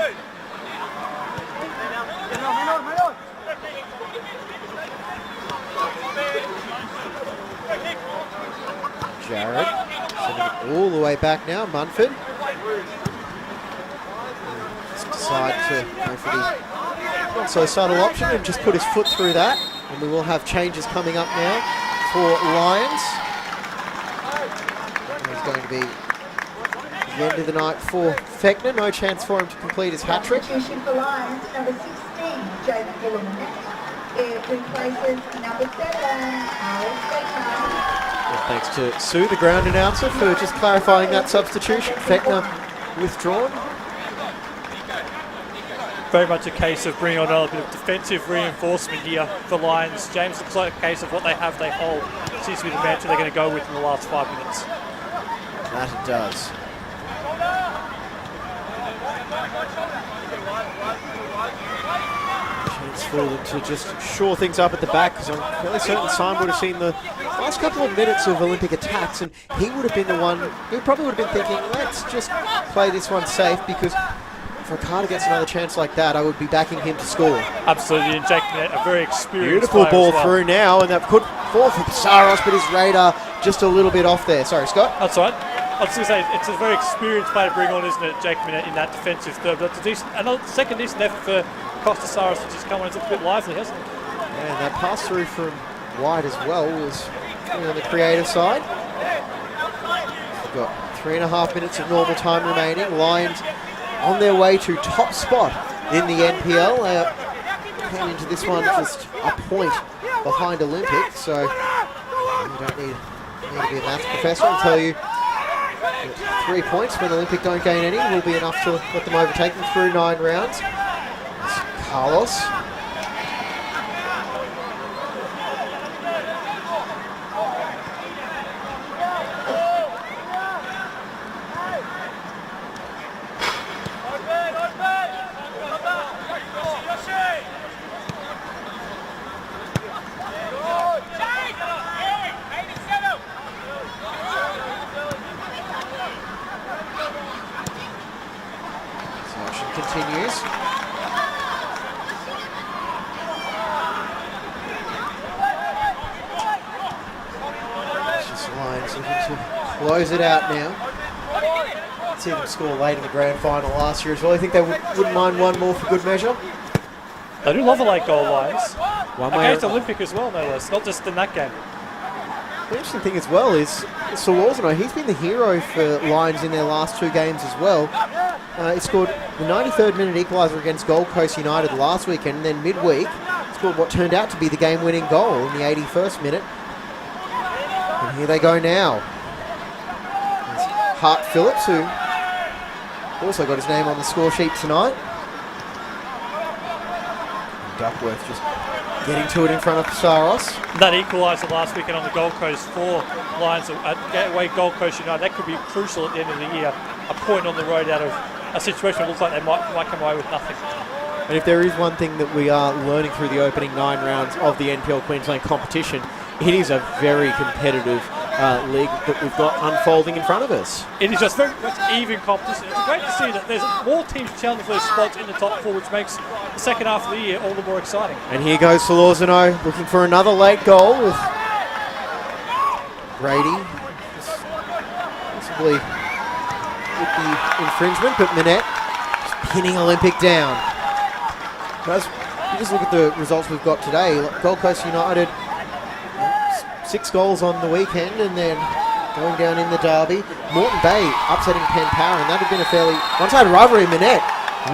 C: Jared sending it all the way back now. Munford decide to go for the not so subtle option and just put his foot through that. And we will have changes coming up now for Lions. It's going to be the end of the night for Fechner. No chance for him to complete his hat-trick.
A: Substitution for Lions, number 16, Jaden Bullerman. It replaces number 7, Alex Baker.
C: Well, thanks to Sue, the ground announcer, for just clarifying that substitution. Fechner withdrawn.
B: Very much a case of bringing on a little bit of defensive reinforcement here for Lions. James, looks like a case of what they have, they hold. Seems to be the mantra they're going to go with in the last 5 minutes.
C: That it does. Chance for them to just shore things up at the back, because I'm fairly certain Simon would have seen the last couple of minutes of Olympic attacks, and he would have been the one, he probably would have been thinking, let's just play this one safe, because if Ricardo gets another chance like that, I would be backing him to score.
B: Absolutely, and Jake Minette, a very experienced
C: Beautiful
B: player
C: ball
B: as well.
C: through now, and that could fall for Psaros, but his radar just a little bit off there. Sorry, Scott.
B: That's all right. I was going to say, it's a very experienced player to bring on, isn't it, Jake Minette, in that defensive third. But it's a decent, another second decent effort for Costa Saros, which has come on. It's a bit lively, hasn't it?
C: Yeah, and that pass through from wide as well was on the creative side. We've got 3.5 minutes of normal time remaining. Lions on their way to top spot in the NPL. Came into this one just a point behind Olympic, so you don't need to be a maths professor and tell you that 3 points when Olympic don't gain any will be enough to let them overtake them through 9 rounds. That's Carlos. Continues. It's just Lions looking to close it out now. See them score late in the grand final last year as well. I think they wouldn't mind one more for good measure.
B: They do love a late goal, Lions.
C: One way
B: Against Olympic as well, no less. Not just in that game.
C: The interesting thing as well is Solorzano, he's been the hero for Lions in their last 2 games as well. He scored the 93rd minute equaliser against Gold Coast United last weekend, and then midweek scored what turned out to be the game-winning goal in the 81st minute. And here they go now. There's Hart Phillips, who also got his name on the score sheet tonight. And Duckworth just getting to it in front of Psaros.
B: That equaliser last weekend on the Gold Coast for Lions at Gateway Gold Coast United, that could be crucial at the end of the year. A point on the road out of a situation that looks like they might come away with nothing.
C: And if there is one thing that we are learning through the opening 9 rounds of the NPL Queensland competition, it is a very competitive league that we've got unfolding in front of us.
B: It is just very much even competition. It's great to see that there's more teams challenging for those spots in the top 4, which makes the second half of the year all the more exciting.
C: And here goes Solorzano looking for another late goal with Brady. Possibly with the infringement, but Minette just pinning Olympic down. Guys, you just look at the results we've got today. Gold Coast United, 6 goals on the weekend, and then going down in the derby. Moreton Bay upsetting Penn Power, and that had been a fairly one-sided rivalry. Minette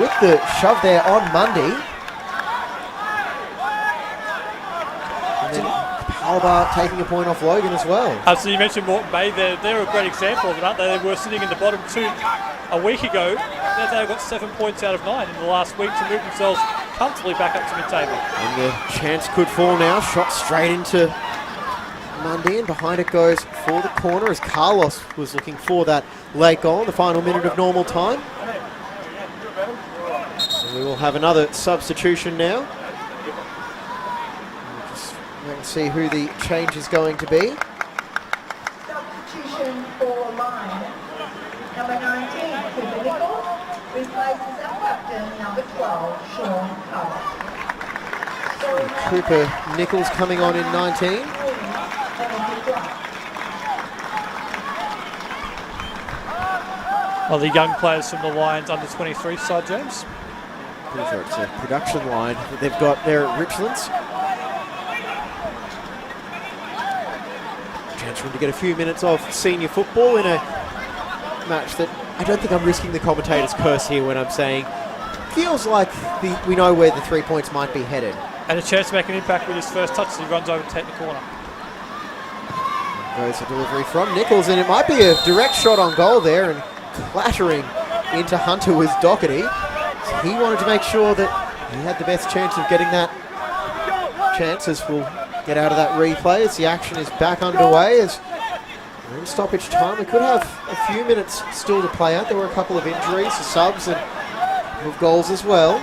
C: with the shove there on Monday. Alba taking a point off Logan as well.
B: So you mentioned Moreton Bay, they're a great example of it, aren't they? They were sitting in the bottom two a week ago. Now they've got 7 points out of 9 in the last week to move themselves comfortably back up to mid-table.
C: And the chance could fall now. Shot straight into Mundy, and behind it goes for the corner as Carlos was looking for that late goal in the final minute of normal time. So we will have another substitution now. We'll just wait and see who the change is going to be.
A: Substitution for line. Number 19, Cooper Nichols, replaces our captain, number 12, Sean Cullen.
C: Cooper Nichols coming on in 19.
B: Well, the young players from the Lions under 23 side, James.
C: Pretty sure it's a production line that they've got there at Richlands. Chance for him to get a few minutes of senior football in a match that I don't think I'm risking the commentator's curse here when I'm saying feels like we know where the 3 points might be headed.
B: And a chance to make an impact with his first touch as he runs over to take the corner.
C: Goes a delivery from Nichols, and it might be a direct shot on goal there, and clattering into Hunter was Doherty. So he wanted to make sure that he had the best chance of getting that chance, as we'll get out of that replay as the action is back underway. As we're in stoppage time, we could have a few minutes still to play out. There were a couple of injuries, subs, and of goals as well.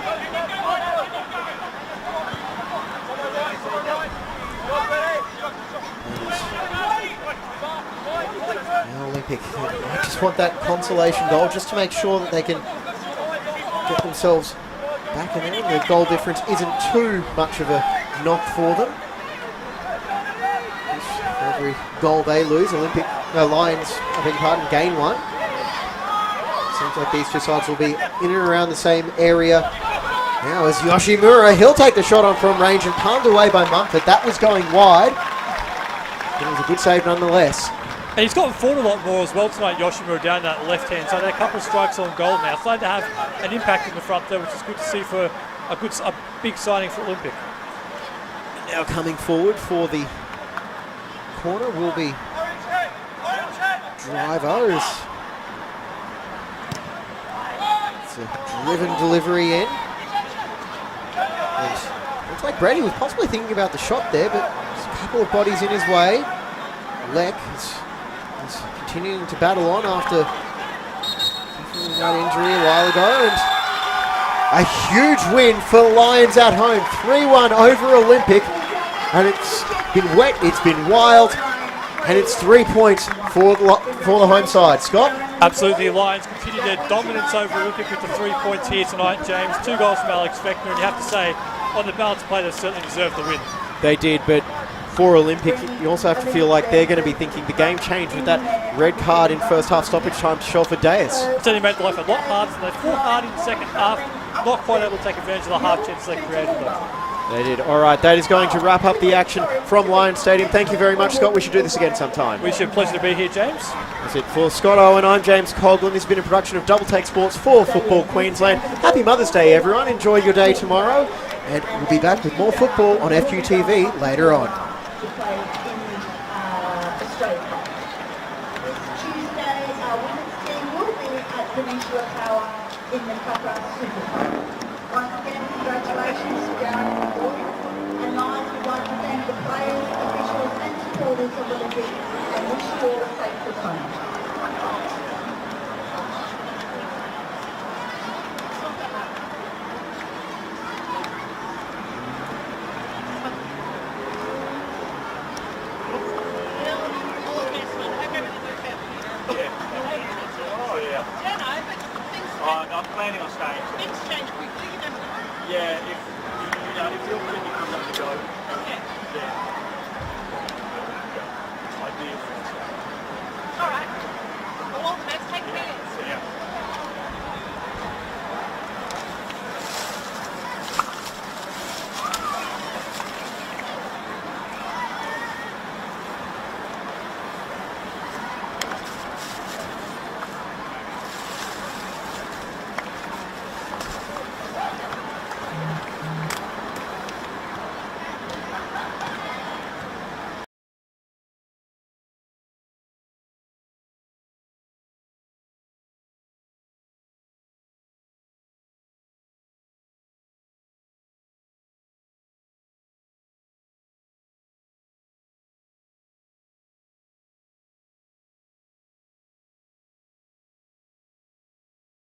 C: Now Olympic, I just want that consolation goal just to make sure that they can get themselves back in there. The goal difference isn't too much of a knock for them. For every goal they lose, Lions, I beg your pardon, gain one. Seems like these two sides will be in and around the same area. Now as Yoshimura, he'll take the shot on from range and palmed away by Mumford. That was going wide. It was a good save nonetheless.
B: And he's gotten forward a lot more as well tonight, Yoshimura, down that left-hand side. A couple of strikes on goal now. Starting to have an impact in the front there, which is good to see for a big signing for Olympic.
C: Now coming forward for the corner will be Driver. It's a driven delivery in. And looks like Brady was possibly thinking about the shot there, but there's a couple of bodies in his way. Leck is continuing to battle on after that injury a while ago. And a huge win for the Lions at home. 3-1 over Olympic. And it's been wet, it's been wild, and it's 3 points for the home side. Scott?
B: Absolutely, the Lions continue their dominance over Olympic with the 3 points here tonight, James. 2 goals from Alex Fechner, and you have to say, on the balance of play, they certainly deserved the win.
C: They did, but for Olympic, you also have to feel like they're going to be thinking the game changed with that red card in first half stoppage time to Shelford Deas.
B: Certainly made life a lot harder, so they fought hard in the second half, not quite able to take advantage of the half chance they created though.
C: They did. All right, that is going to wrap up the action from Lions Stadium. Thank you very much, Scott. We should do this again sometime.
B: We should. Pleasure to be here, James.
C: That's it for Scott Owen. I'm James Coughlin. This has been a production of Double Take Sports for Football Queensland. Happy Mother's Day, everyone. Enjoy your day tomorrow. And we'll be back with more football on FQTV later on.
A: Tuesday, our women's team will be at Peninsula Power in the Kappa Super. Once again, congratulations to Darren and Gordon. And Lions would like to thank the players, officials and supporters of Olympic and wish you all a safe return.
H: I'm planning on staying. Things change quickly, you don't know. Yeah, if you're pretty good to go.